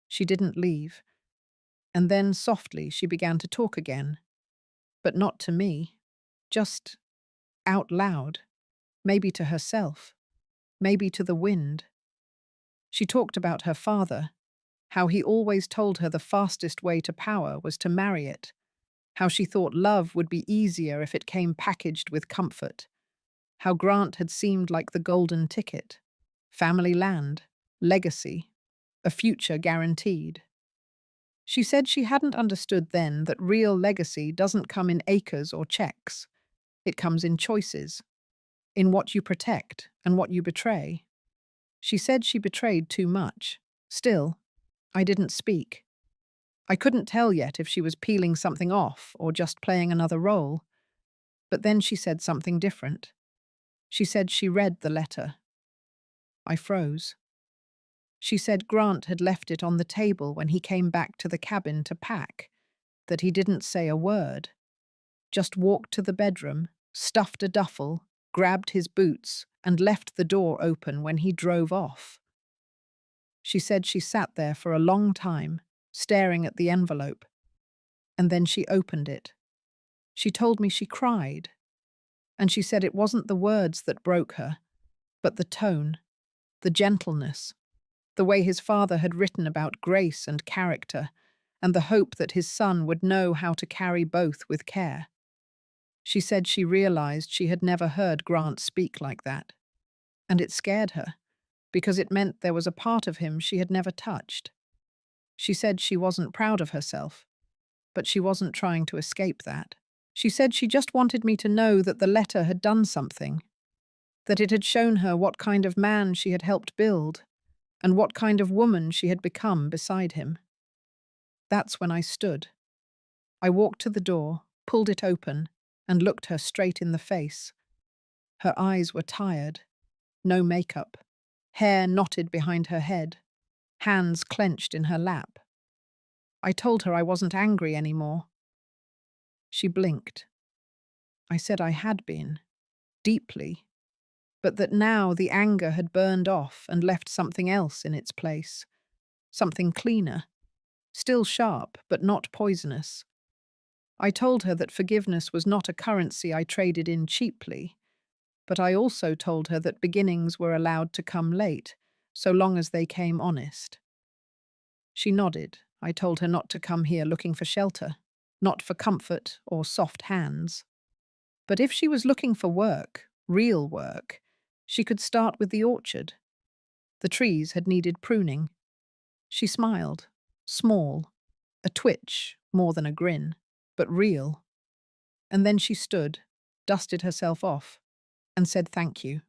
She didn't leave. And then softly she began to talk again. But not to me, just out loud, maybe to herself, maybe to the wind. She talked about her father, how he always told her the fastest way to power was to marry it, how she thought love would be easier if it came packaged with comfort, how Grant had seemed like the golden ticket, family land, legacy, a future guaranteed. She said she hadn't understood then that real legacy doesn't come in acres or checks. It comes in choices, in what you protect and what you betray. She said she betrayed too much. Still, I didn't speak. I couldn't tell yet if she was peeling something off or just playing another role. But then she said something different. She said she read the letter. I froze. She said Grant had left it on the table when he came back to the cabin to pack. that he didn't say a word, just walked to the bedroom, stuffed a duffel, grabbed his boots, and left the door open when he drove off. She said she sat there for a long time, staring at the envelope, and then she opened it. She told me she cried, and she said it wasn't the words that broke her, but the tone, the gentleness, the way his father had written about grace and character, and the hope that his son would know how to carry both with care. She said she realized she had never heard Grant speak like that, and it scared her, because it meant there was a part of him she had never touched. She said she wasn't proud of herself, but she wasn't trying to escape that. She said she just wanted me to know that the letter had done something, that it had shown her what kind of man she had helped build, and what kind of woman she had become beside him. That's when I stood. I walked to the door, pulled it open, and looked her straight in the face. Her eyes were tired, no makeup, hair knotted behind her head, hands clenched in her lap. I told her I wasn't angry anymore. She blinked. I said I had been, deeply, but that now the anger had burned off and left something else in its place, something cleaner, still sharp but not poisonous. I told her that forgiveness was not a currency I traded in cheaply, but I also told her that beginnings were allowed to come late, so long as they came honest. She nodded. I told her not to come here looking for shelter, not for comfort or soft hands. But if she was looking for work, real work, she could start with the orchard. The trees had needed pruning. She smiled, small, a twitch more than a grin, but real. And then she stood, dusted herself off, and said thank you.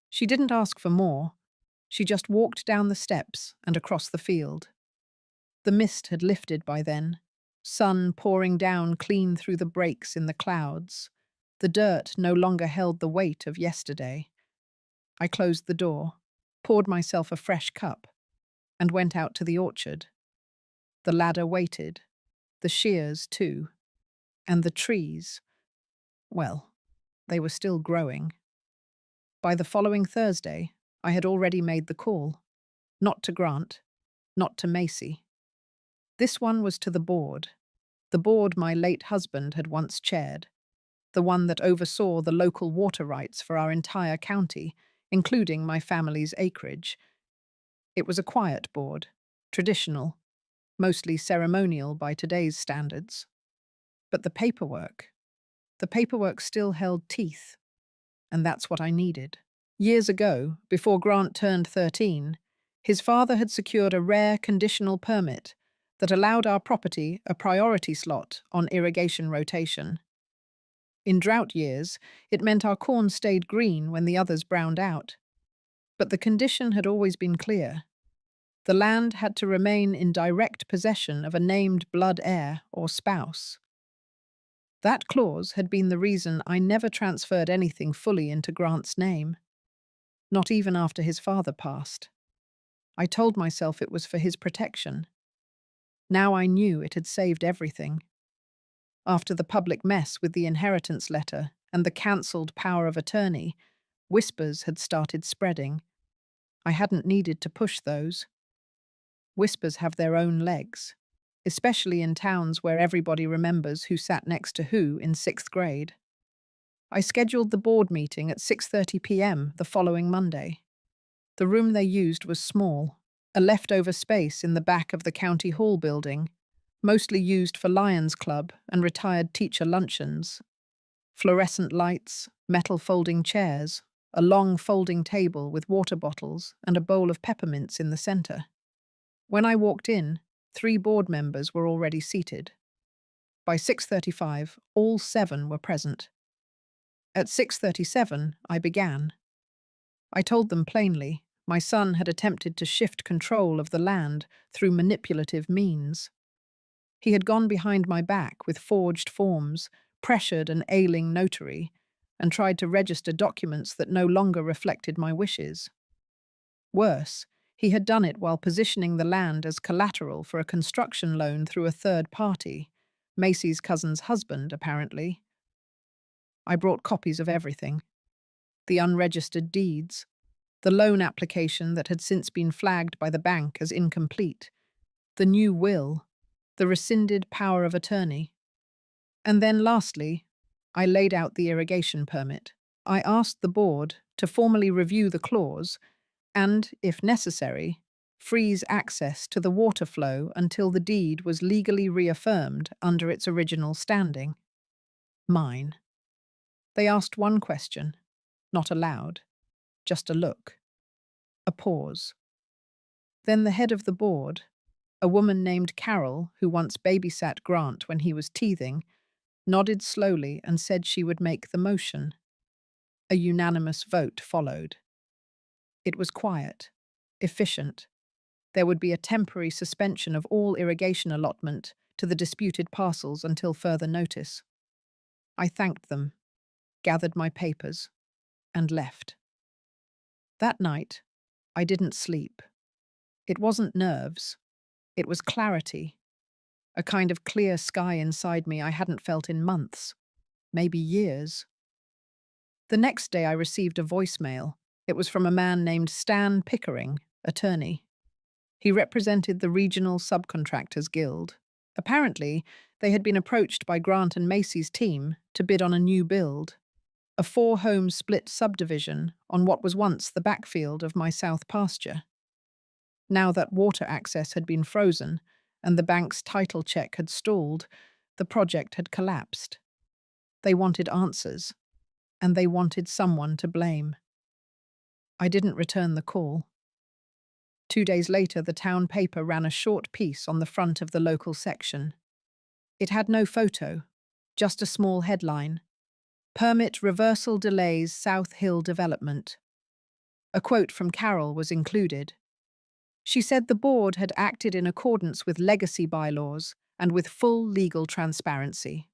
She didn't ask for more. She just walked down the steps and across the field. The mist had lifted by then, sun pouring down clean through the breaks in the clouds. The dirt no longer held the weight of yesterday. I closed the door, poured myself a fresh cup, and went out to the orchard. The ladder waited, the shears too, and the trees, well, they were still growing. By the following Thursday, I had already made the call. Not to Grant, not to Macy. This one was to the board my late husband had once chaired, the one that oversaw the local water rights for our entire county, including my family's acreage. It was a quiet board, traditional, mostly ceremonial by today's standards. But the paperwork still held teeth, and that's what I needed. Years ago, before Grant turned 13, his father had secured a rare conditional permit that allowed our property a priority slot on irrigation rotation. In drought years, it meant our corn stayed green when the others browned out. But the condition had always been clear. The land had to remain in direct possession of a named blood heir or spouse. That clause had been the reason I never transferred anything fully into Grant's name, not even after his father passed. I told myself it was for his protection. Now I knew it had saved everything. After the public mess with the inheritance letter and the cancelled power of attorney, whispers had started spreading. I hadn't needed to push those. Whispers have their own legs, especially in towns where everybody remembers who sat next to who in 6th grade. I scheduled the board meeting at 6:30 p.m. the following Monday. The room they used was small, a leftover space in the back of the county hall building, mostly used for Lions Club and retired teacher luncheons. Fluorescent lights, metal folding chairs, a long folding table with water bottles and a bowl of peppermints in the center. When I walked in, 3 board members were already seated. By 6:35, all 7 were present. At 6:37, I began. I told them plainly, my son had attempted to shift control of the land through manipulative means. He had gone behind my back with forged forms, pressured an ailing notary, and tried to register documents that no longer reflected my wishes. Worse, he had done it while positioning the land as collateral for a construction loan through a third party, Macy's cousin's husband, apparently. I brought copies of everything: the unregistered deeds, the loan application that had since been flagged by the bank as incomplete, the new will, the rescinded power of attorney. And then lastly, I laid out the irrigation permit. I asked the board to formally review the clause and, if necessary, freeze access to the water flow until the deed was legally reaffirmed under its original standing. Mine. They asked one question, not aloud, just a look, a pause. Then the head of the board, a woman named Carol, who once babysat Grant when he was teething, nodded slowly and said she would make the motion. A unanimous vote followed. It was quiet, efficient. There would be a temporary suspension of all irrigation allotment to the disputed parcels until further notice. I thanked them, gathered my papers, and left. That night, I didn't sleep. It wasn't nerves. It was clarity, a kind of clear sky inside me I hadn't felt in months, maybe years. The next day I received a voicemail. It was from a man named Stan Pickering, attorney. He represented the Regional Subcontractors Guild. Apparently, they had been approached by Grant and Macy's team to bid on a new build, a 4-home split subdivision on what was once the backfield of my south pasture. Now that water access had been frozen and the bank's title check had stalled, the project had collapsed. They wanted answers, and they wanted someone to blame. I didn't return the call. 2 days later, the town paper ran a short piece on the front of the local section. It had no photo, just a small headline: "Permit Reversal Delays South Hill Development." A quote from Carol was included. She said the board had acted in accordance with legacy bylaws and with full legal transparency.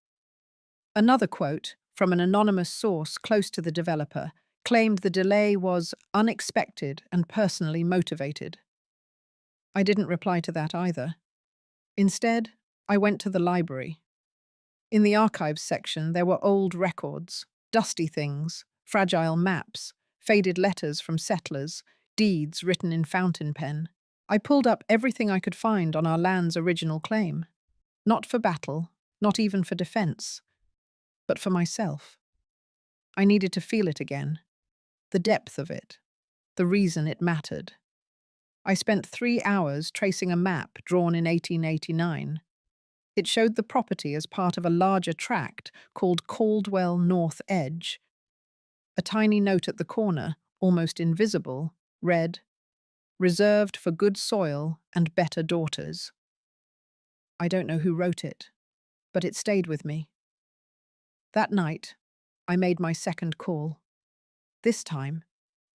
Another quote, from an anonymous source close to the developer, claimed the delay was unexpected and personally motivated. I didn't reply to that either. Instead, I went to the library. In the archives section, there were old records, dusty things, fragile maps, faded letters from settlers, deeds written in fountain pen. I pulled up everything I could find on our land's original claim. Not for battle, not even for defense, but for myself. I needed to feel it again, the depth of it, the reason it mattered. I spent 3 hours tracing a map drawn in 1889. It showed the property as part of a larger tract called Caldwell North Edge. A tiny note at the corner, almost invisible, read, "Reserved for good soil and better daughters." I don't know who wrote it, but it stayed with me. That night, I made my second call. This time,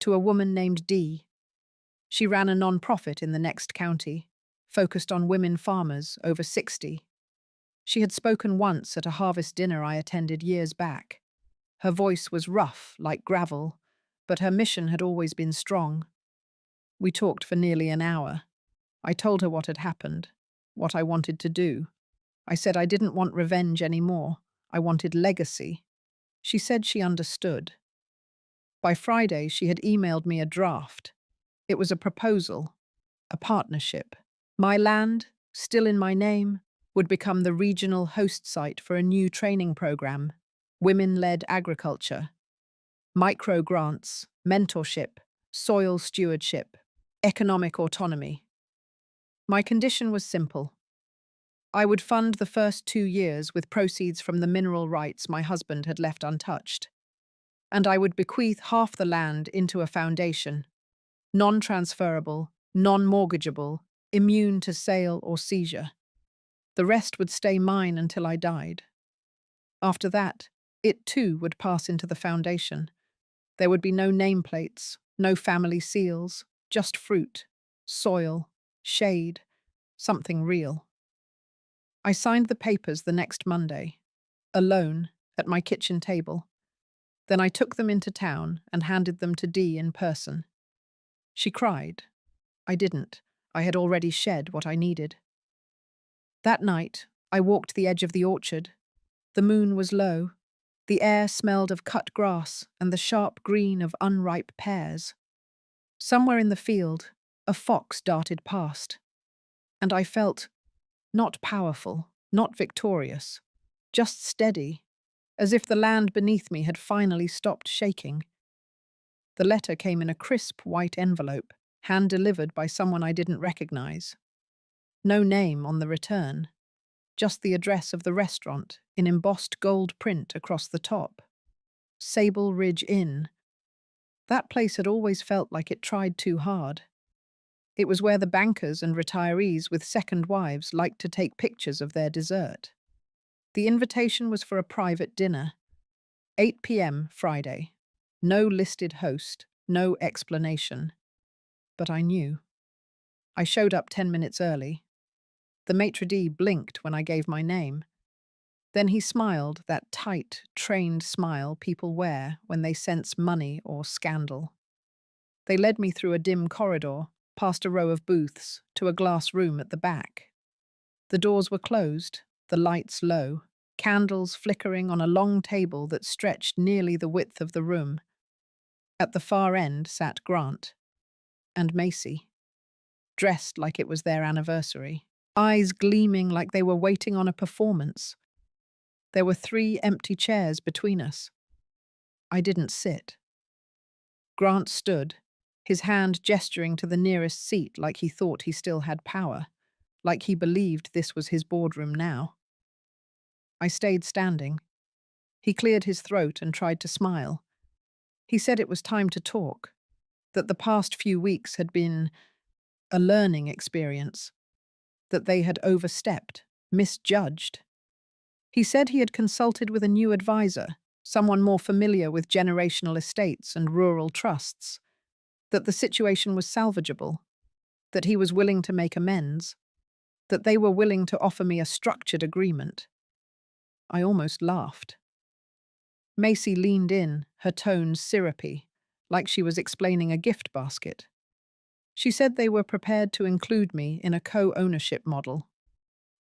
to a woman named Dee. She ran a non-profit in the next county, focused on women farmers over 60. She had spoken once at a harvest dinner I attended years back. Her voice was rough, like gravel, but her mission had always been strong. We talked for nearly an hour. I told her what had happened, what I wanted to do. I said I didn't want revenge anymore. I wanted legacy. She said she understood. By Friday, she had emailed me a draft. It was a proposal, a partnership. My land, still in my name, would become the regional host site for a new training program, women-led agriculture, micro grants, mentorship, soil stewardship, economic autonomy. My condition was simple. I would fund the first 2 years with proceeds from the mineral rights my husband had left untouched, and I would bequeath half the land into a foundation, non-transferable, non-mortgageable, immune to sale or seizure. The rest would stay mine until I died. After that, it too would pass into the foundation. There would be no nameplates, no family seals, just fruit, soil, shade, something real. I signed the papers the next Monday, alone, at my kitchen table. Then I took them into town and handed them to Dee in person. She cried. I didn't. I had already shed what I needed. That night, I walked the edge of the orchard. The moon was low. The air smelled of cut grass and the sharp green of unripe pears. Somewhere in the field, a fox darted past, and I felt not powerful, not victorious, just steady, as if the land beneath me had finally stopped shaking. The letter came in a crisp white envelope, hand-delivered by someone I didn't recognize. No name on the return, just the address of the restaurant in embossed gold print across the top. Sable Ridge Inn. That place had always felt like it tried too hard. It was where the bankers and retirees with second wives liked to take pictures of their dessert. The invitation was for a private dinner. 8 p.m. Friday. No listed host, no explanation. But I knew. I showed up 10 minutes early. The maitre d' blinked when I gave my name. Then he smiled, that tight, trained smile people wear when they sense money or scandal. They led me through a dim corridor, past a row of booths, to a glass room at the back. The doors were closed, the lights low, candles flickering on a long table that stretched nearly the width of the room. At the far end sat Grant and Macy, dressed like it was their anniversary, eyes gleaming like they were waiting on a performance. There were 3 empty chairs between us. I didn't sit. Grant stood, his hand gesturing to the nearest seat like he thought he still had power, like he believed this was his boardroom now. I stayed standing. He cleared his throat and tried to smile. He said it was time to talk, that the past few weeks had been a learning experience, that they had overstepped, misjudged. He said he had consulted with a new advisor, someone more familiar with generational estates and rural trusts, that the situation was salvageable, that he was willing to make amends, that they were willing to offer me a structured agreement. I almost laughed. Macy leaned in, her tones syrupy, like she was explaining a gift basket. She said they were prepared to include me in a co-ownership model,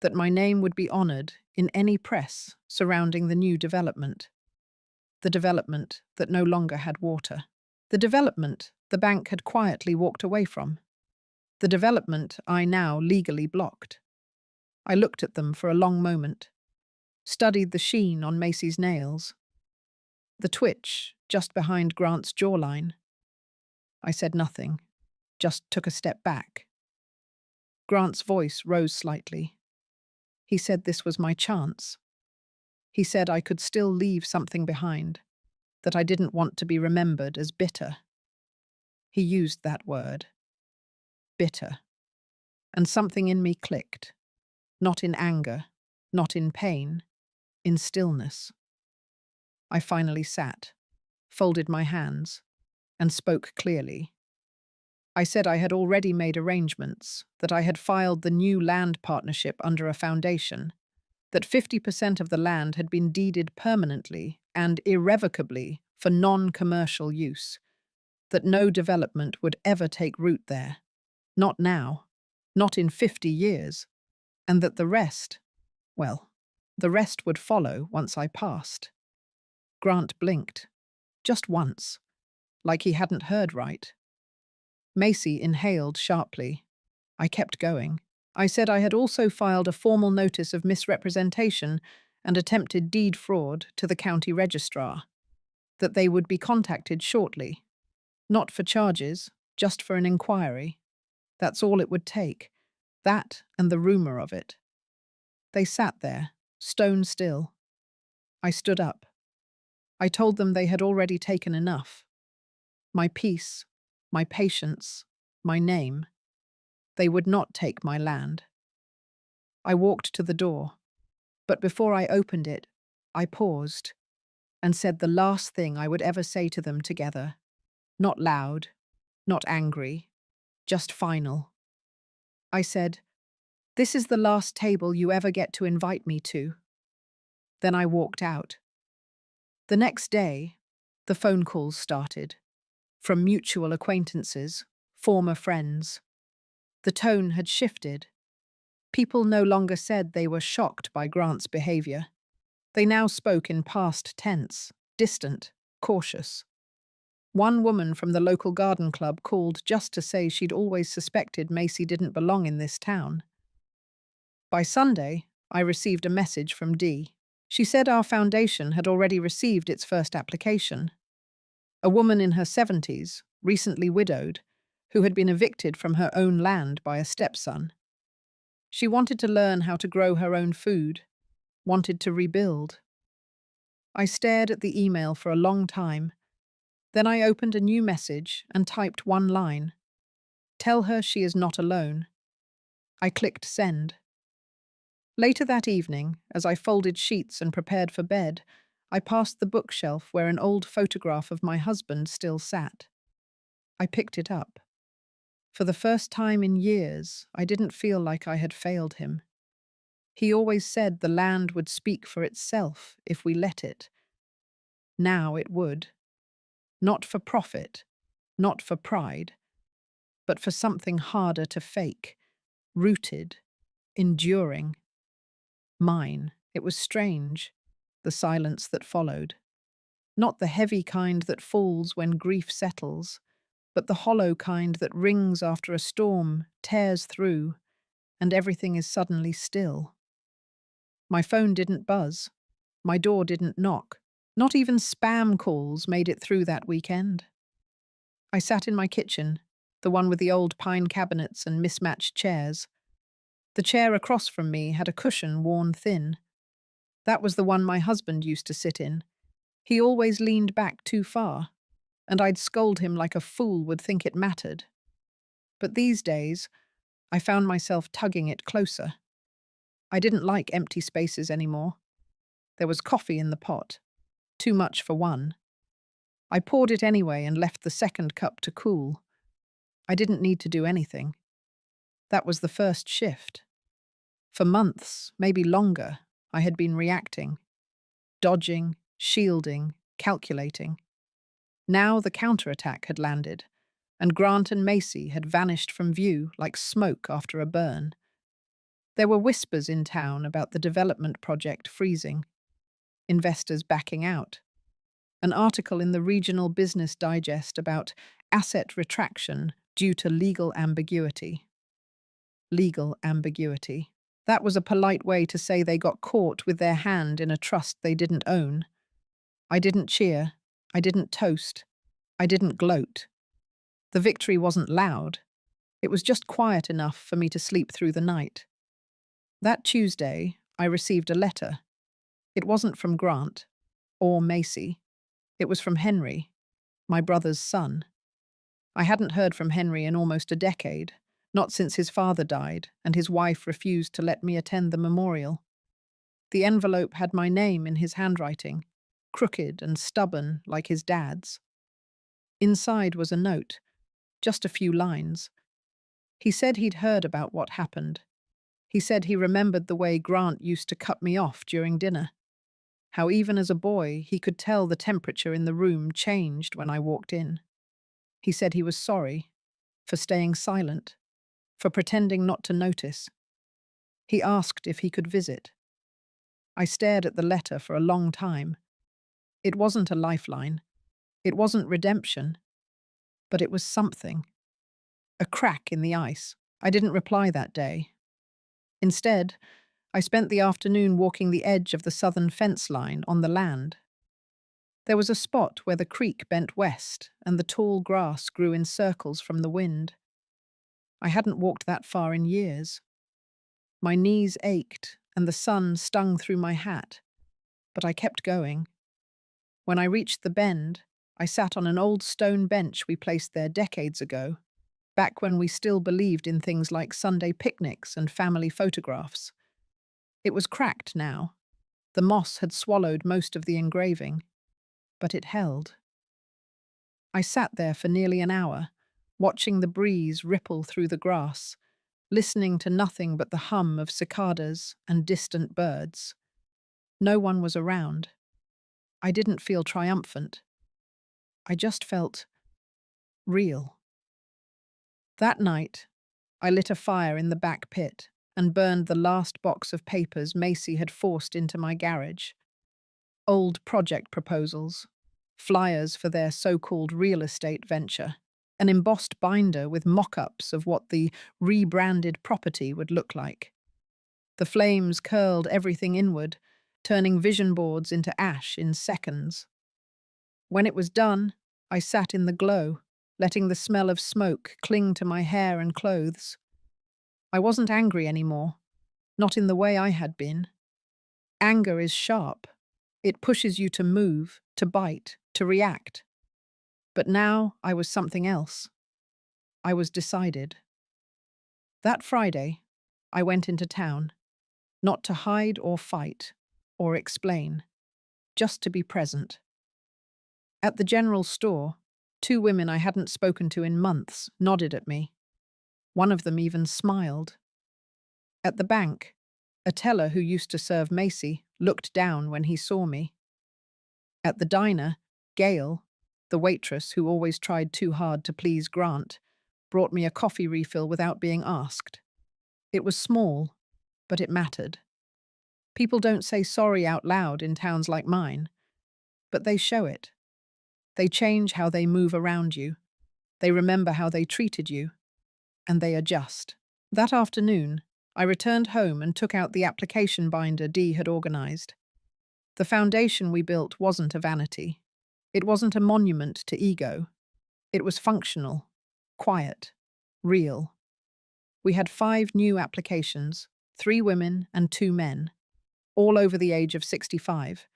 that my name would be honored in any press surrounding the new development. The development that no longer had water. The development the bank had quietly walked away from. The development I now legally blocked. I looked at them for a long moment, studied the sheen on Macy's nails, the twitch just behind Grant's jawline. I said nothing, just took a step back. Grant's voice rose slightly. He said this was my chance. He said I could still leave something behind, that I didn't want to be remembered as bitter. He used that word. Bitter. And something in me clicked. Not in anger, not in pain, in stillness. I finally sat, folded my hands, and spoke clearly. I said I had already made arrangements, that I had filed the new land partnership under a foundation, that 50% of the land had been deeded permanently and irrevocably for non-commercial use, that no development would ever take root there, not now, not in 50 years, and that the rest, well, the rest would follow once I passed. Grant blinked, just once, like he hadn't heard right. Macy inhaled sharply. I kept going. I said I had also filed a formal notice of misrepresentation and attempted deed fraud to the county registrar, that they would be contacted shortly. Not for charges, just for an inquiry. That's all it would take. That and the rumor of it. They sat there, stone still. I stood up. I told them they had already taken enough. My peace, my patience, my name. They would not take my land. I walked to the door, but before I opened it, I paused and said the last thing I would ever say to them together. Not loud, not angry, just final. I said, "This is the last table you ever get to invite me to." Then I walked out. The next day, the phone calls started, from mutual acquaintances, former friends. The tone had shifted. People no longer said they were shocked by Grant's behavior. They now spoke in past tense, distant, cautious. One woman from the local garden club called just to say she'd always suspected Macy didn't belong in this town. By Sunday, I received a message from Dee. She said our foundation had already received its first application. A woman in her 70s, recently widowed, who had been evicted from her own land by a stepson. She wanted to learn how to grow her own food, wanted to rebuild. I stared at the email for a long time. Then I opened a new message and typed one line. Tell her she is not alone. I clicked send. Later that evening, as I folded sheets and prepared for bed, I passed the bookshelf where an old photograph of my husband still sat. I picked it up. For the first time in years, I didn't feel like I had failed him. He always said the land would speak for itself if we let it. Now it would. Not for profit, not for pride, but for something harder to fake, rooted, enduring. Mine. It was strange, the silence that followed. Not the heavy kind that falls when grief settles, but the hollow kind that rings after a storm, tears through, and everything is suddenly still. My phone didn't buzz. My door didn't knock. Not even spam calls made it through that weekend. I sat in my kitchen, the one with the old pine cabinets and mismatched chairs. The chair across from me had a cushion worn thin. That was the one my husband used to sit in. He always leaned back too far, and I'd scold him like a fool would think it mattered. But these days, I found myself tugging it closer. I didn't like empty spaces anymore. There was coffee in the pot. Too much for one. I poured it anyway and left the second cup to cool. I didn't need to do anything. That was the first shift. For months, maybe longer, I had been reacting. Dodging, shielding, calculating. Now the counterattack had landed, and Grant and Macy had vanished from view like smoke after a burn. There were whispers in town about the development project freezing, investors backing out, an article in the Regional Business Digest about asset retraction due to legal ambiguity. Legal ambiguity. That was a polite way to say they got caught with their hand in a trust they didn't own. I didn't cheer. I didn't toast. I didn't gloat. The victory wasn't loud. It was just quiet enough for me to sleep through the night. That Tuesday, I received a letter. It wasn't from Grant or Macy. It was from Henry, my brother's son. I hadn't heard from Henry in almost a decade, not since his father died and his wife refused to let me attend the memorial. The envelope had my name in his handwriting, crooked and stubborn like his dad's. Inside was a note, just a few lines. He said he'd heard about what happened. He said he remembered the way Grant used to cut me off during dinner. How even as a boy he could tell the temperature in the room changed when I walked in. He said he was sorry for staying silent, for pretending not to notice. He asked if he could visit. I stared at the letter for a long time. It wasn't a lifeline. It wasn't redemption. But it was something. A crack in the ice. I didn't reply that day. Instead, I spent the afternoon walking the edge of the southern fence line on the land. There was a spot where the creek bent west and the tall grass grew in circles from the wind. I hadn't walked that far in years. My knees ached and the sun stung through my hat, but I kept going. When I reached the bend, I sat on an old stone bench we placed there decades ago, back when we still believed in things like Sunday picnics and family photographs. It was cracked now. The moss had swallowed most of the engraving, but it held. I sat there for nearly an hour, watching the breeze ripple through the grass, listening to nothing but the hum of cicadas and distant birds. No one was around. I didn't feel triumphant. I just felt real. That night, I lit a fire in the back pit and burned the last box of papers Macy had forced into my garage. Old project proposals, flyers for their so-called real estate venture, an embossed binder with mock-ups of what the rebranded property would look like. The flames curled everything inward, turning vision boards into ash in seconds. When it was done, I sat in the glow, letting the smell of smoke cling to my hair and clothes. I wasn't angry anymore, not in the way I had been. Anger is sharp. It pushes you to move, to bite, to react. But now I was something else. I was decided. That Friday, I went into town, not to hide or fight or explain, just to be present. At the general store, two women I hadn't spoken to in months nodded at me. One of them even smiled. At the bank, a teller who used to serve Macy looked down when he saw me. At the diner, Gail, the waitress who always tried too hard to please Grant, brought me a coffee refill without being asked. It was small, but it mattered. People don't say sorry out loud in towns like mine, but they show it. They change how they move around you. They remember how they treated you, and they adjust. That afternoon, I returned home and took out the application binder Dee had organized. The foundation we built wasn't a vanity. It wasn't a monument to ego. It was functional, quiet, real. We had 5 new applications, 3 women and 2 men, all over the age of 65.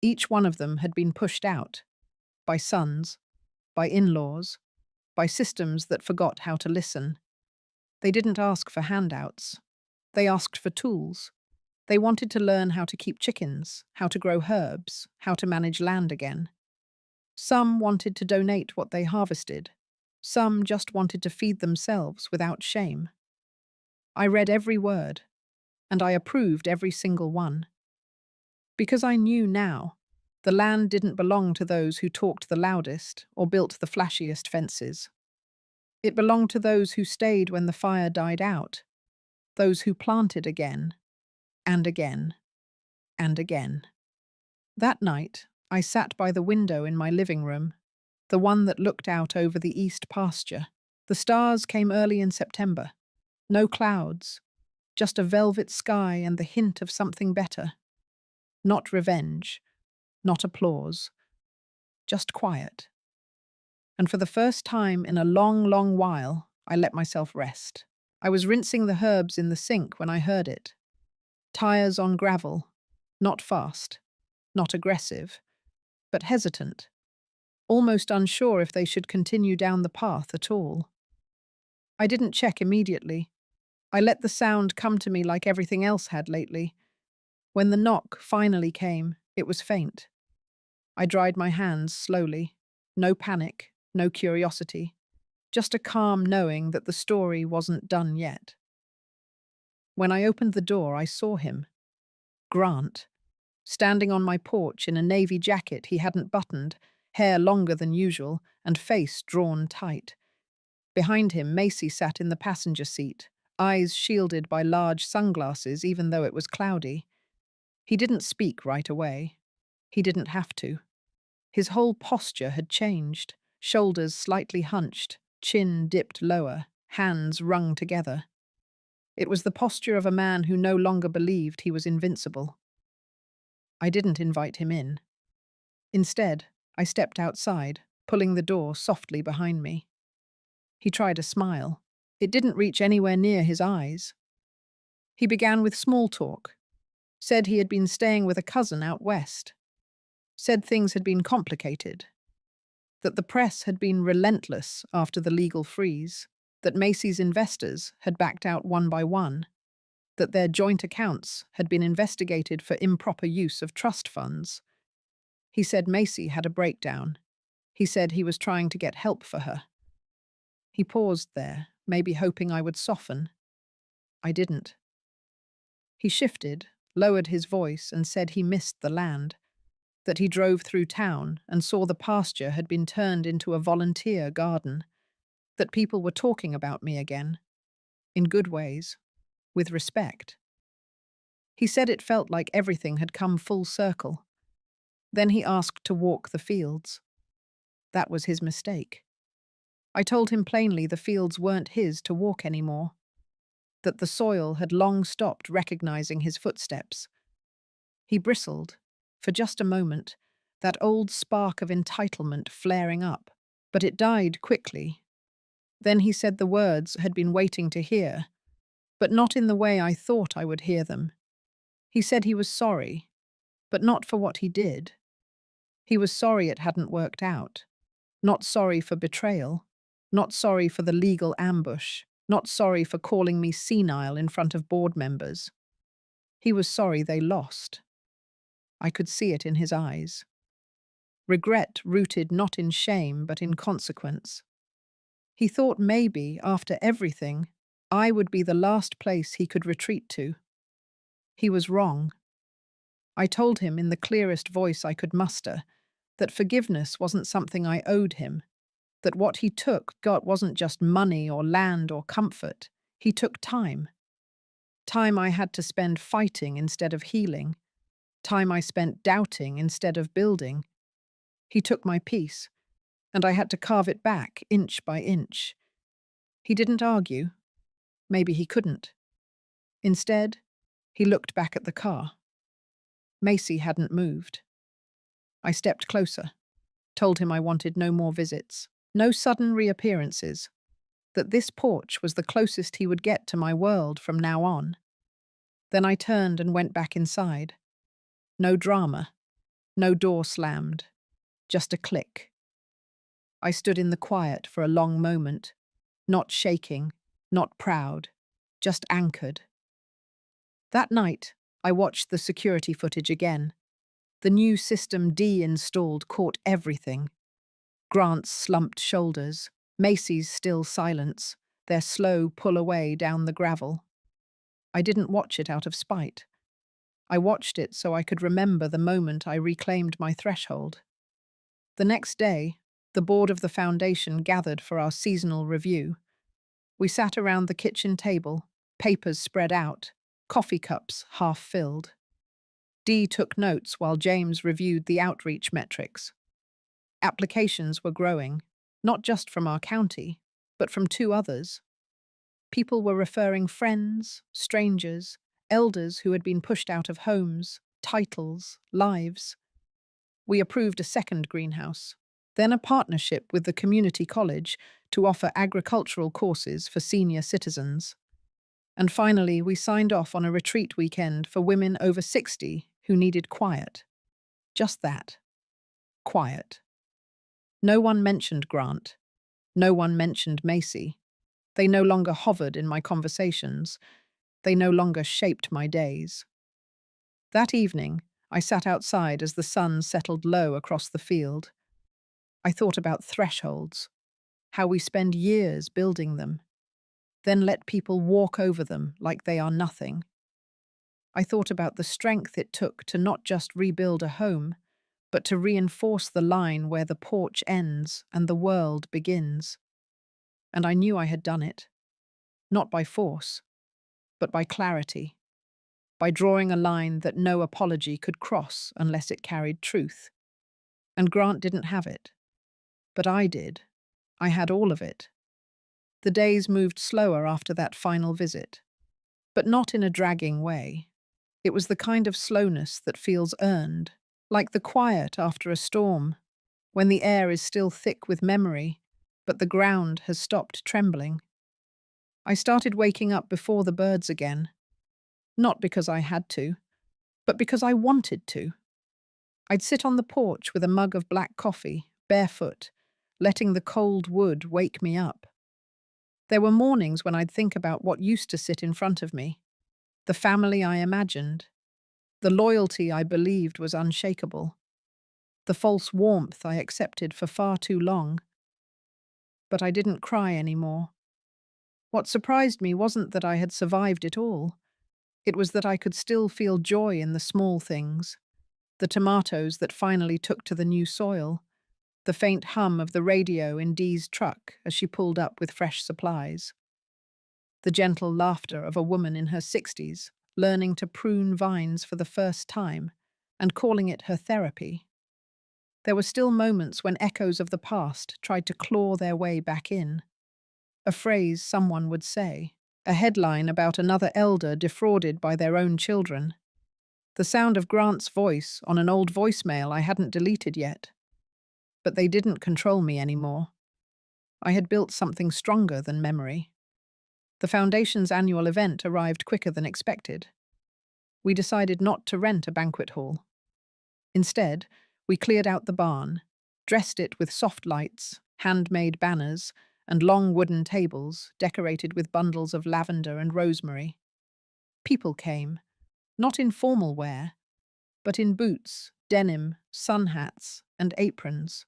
Each one of them had been pushed out by sons, by in-laws, by systems that forgot how to listen. They didn't ask for handouts. They asked for tools. They wanted to learn how to keep chickens, how to grow herbs, how to manage land again. Some wanted to donate what they harvested. Some just wanted to feed themselves without shame. I read every word, and I approved every single one. Because I knew now, the land didn't belong to those who talked the loudest or built the flashiest fences. It belonged to those who stayed when the fire died out, those who planted again, and again, and again. That night, I sat by the window in my living room, the one that looked out over the east pasture. The stars came early in September. No clouds, just a velvet sky and the hint of something better. Not revenge, not applause, just quiet. And for the first time in a long, long while, I let myself rest. I was rinsing the herbs in the sink when I heard it. Tires on gravel, not fast, not aggressive, but hesitant, almost unsure if they should continue down the path at all. I didn't check immediately. I let the sound come to me like everything else had lately. When the knock finally came, it was faint. I dried my hands slowly. No panic, no curiosity. Just a calm knowing that the story wasn't done yet. When I opened the door, I saw him. Grant, standing on my porch in a navy jacket he hadn't buttoned, hair longer than usual, and face drawn tight. Behind him, Macy sat in the passenger seat, eyes shielded by large sunglasses even though it was cloudy. He didn't speak right away. He didn't have to. His whole posture had changed, shoulders slightly hunched, chin dipped lower, hands wrung together. It was the posture of a man who no longer believed he was invincible. I didn't invite him in. Instead, I stepped outside, pulling the door softly behind me. He tried a smile. It didn't reach anywhere near his eyes. He began with small talk. Said he had been staying with a cousin out west. Said things had been complicated. That the press had been relentless after the legal freeze. That Macy's investors had backed out one by one. That their joint accounts had been investigated for improper use of trust funds. He said Macy had a breakdown. He said he was trying to get help for her. He paused there, maybe hoping I would soften. I didn't. He shifted, lowered his voice, and said he missed the land, that he drove through town and saw the pasture had been turned into a volunteer garden, that people were talking about me again, in good ways, with respect. He said it felt like everything had come full circle. Then he asked to walk the fields. That was his mistake. I told him plainly the fields weren't his to walk anymore, that the soil had long stopped recognizing his footsteps. He bristled, for just a moment, that old spark of entitlement flaring up, but it died quickly. Then he said the words had been waiting to hear, but not in the way I thought I would hear them. He said he was sorry, but not for what he did. He was sorry it hadn't worked out, not sorry for betrayal, not sorry for the legal ambush, not sorry for calling me senile in front of board members. He was sorry they lost. I could see it in his eyes. Regret rooted not in shame but in consequence. He thought maybe, after everything, I would be the last place he could retreat to. He was wrong. I told him in the clearest voice I could muster that forgiveness wasn't something I owed him, that what he took wasn't just money or land or comfort. He took time. Time I had to spend fighting instead of healing. Time I spent doubting instead of building. He took my peace, and I had to carve it back inch by inch. He didn't argue. Maybe he couldn't. Instead, he looked back at the car. Macy hadn't moved. I stepped closer, told him I wanted no more visits, no sudden reappearances, that this porch was the closest he would get to my world from now on. Then I turned and went back inside. No drama, no door slammed, just a click. I stood in the quiet for a long moment, not shaking, not proud, just anchored. That night, I watched the security footage again. The new system Dee installed caught everything. Grant's slumped shoulders, Macy's still silence, their slow pull away down the gravel. I didn't watch it out of spite. I watched it so I could remember the moment I reclaimed my threshold. The next day, the board of the foundation gathered for our seasonal review. We sat around the kitchen table, papers spread out, coffee cups half filled. Dee took notes while James reviewed the outreach metrics. Applications were growing, not just from our county, but from two others. People were referring friends, strangers, elders who had been pushed out of homes, titles, lives. We approved a second greenhouse, then a partnership with the community college to offer agricultural courses for senior citizens. And finally, we signed off on a retreat weekend for women over 60 who needed quiet. Just that. Quiet. No one mentioned Grant. No one mentioned Macy. They no longer hovered in my conversations. They no longer shaped my days. That evening, I sat outside as the sun settled low across the field. I thought about thresholds, how we spend years building them, then let people walk over them like they are nothing. I thought about the strength it took to not just rebuild a home, but to reinforce the line where the porch ends and the world begins. And I knew I had done it, not by force, but by clarity, by drawing a line that no apology could cross unless it carried truth. And Grant didn't have it. But I did. I had all of it. The days moved slower after that final visit, but not in a dragging way. It was the kind of slowness that feels earned, like the quiet after a storm, when the air is still thick with memory, but the ground has stopped trembling. I started waking up before the birds again, not because I had to, but because I wanted to. I'd sit on the porch with a mug of black coffee, barefoot, letting the cold wood wake me up. There were mornings when I'd think about what used to sit in front of me, the family I imagined, the loyalty I believed was unshakable, the false warmth I accepted for far too long. But I didn't cry anymore. What surprised me wasn't that I had survived it all. It was that I could still feel joy in the small things, the tomatoes that finally took to the new soil, the faint hum of the radio in Dee's truck as she pulled up with fresh supplies. the gentle laughter of a woman in her 60s, learning to prune vines for the first time and calling it her therapy. There were still moments when echoes of the past tried to claw their way back in. A phrase someone would say, a headline about another elder defrauded by their own children, the sound of Grant's voice on an old voicemail I hadn't deleted yet. But they didn't control me anymore. I had built something stronger than memory. The Foundation's annual event arrived quicker than expected. We decided not to rent a banquet hall. Instead, we cleared out the barn, dressed it with soft lights, handmade banners, and long wooden tables decorated with bundles of lavender and rosemary. People came, not in formal wear, but in boots, denim, sun hats, and aprons.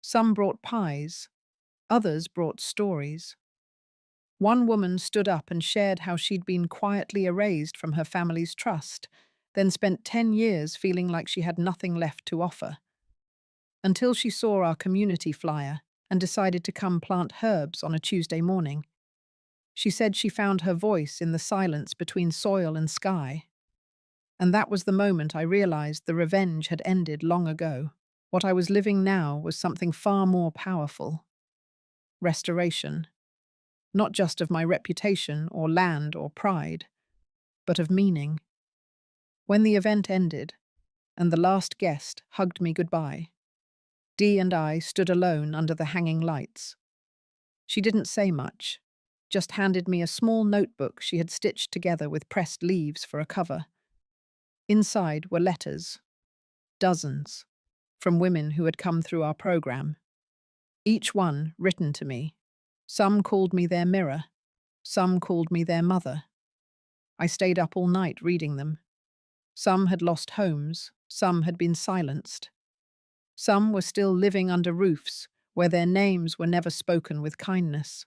Some brought pies, others brought stories. One woman stood up and shared how she'd been quietly erased from her family's trust, then spent 10 years feeling like she had nothing left to offer. Until she saw our community flyer and decided to come plant herbs on a Tuesday morning. She said she found her voice in the silence between soil and sky. And that was the moment I realized the revenge had ended long ago. What I was living now was something far more powerful. Restoration. Not just of my reputation or land or pride, but of meaning. When the event ended, and the last guest hugged me goodbye, Dee and I stood alone under the hanging lights. She didn't say much, just handed me a small notebook she had stitched together with pressed leaves for a cover. Inside were letters, dozens, from women who had come through our program. Each one written to me. Some called me their mirror, some called me their mother. I stayed up all night reading them. Some had lost homes, some had been silenced. Some were still living under roofs where their names were never spoken with kindness.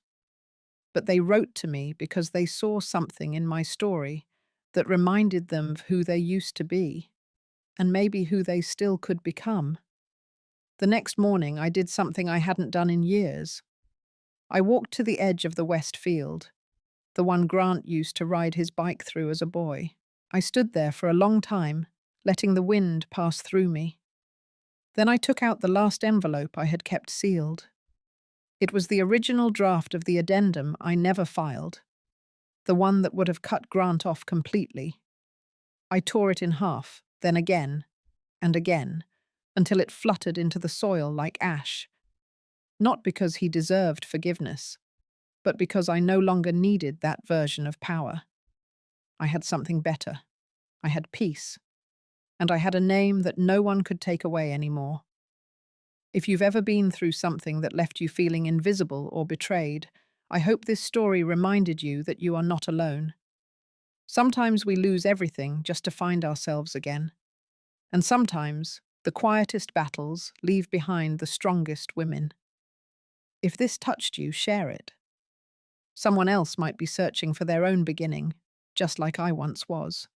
But they wrote to me because they saw something in my story that reminded them of who they used to be, and maybe who they still could become. The next morning, I did something I hadn't done in years. I walked to the edge of the West Field, the one Grant used to ride his bike through as a boy. I stood there for a long time, letting the wind pass through me. Then I took out the last envelope I had kept sealed. It was the original draft of the addendum I never filed, the one that would have cut Grant off completely. I tore it in half, then again, and again, until it fluttered into the soil like ash. Not because he deserved forgiveness, but because I no longer needed that version of power. I had something better. I had peace. And I had a name that no one could take away anymore. If you've ever been through something that left you feeling invisible or betrayed, I hope this story reminded you that you are not alone. Sometimes we lose everything just to find ourselves again. And sometimes the quietest battles leave behind the strongest women. If this touched you, share it. Someone else might be searching for their own beginning, just like I once was.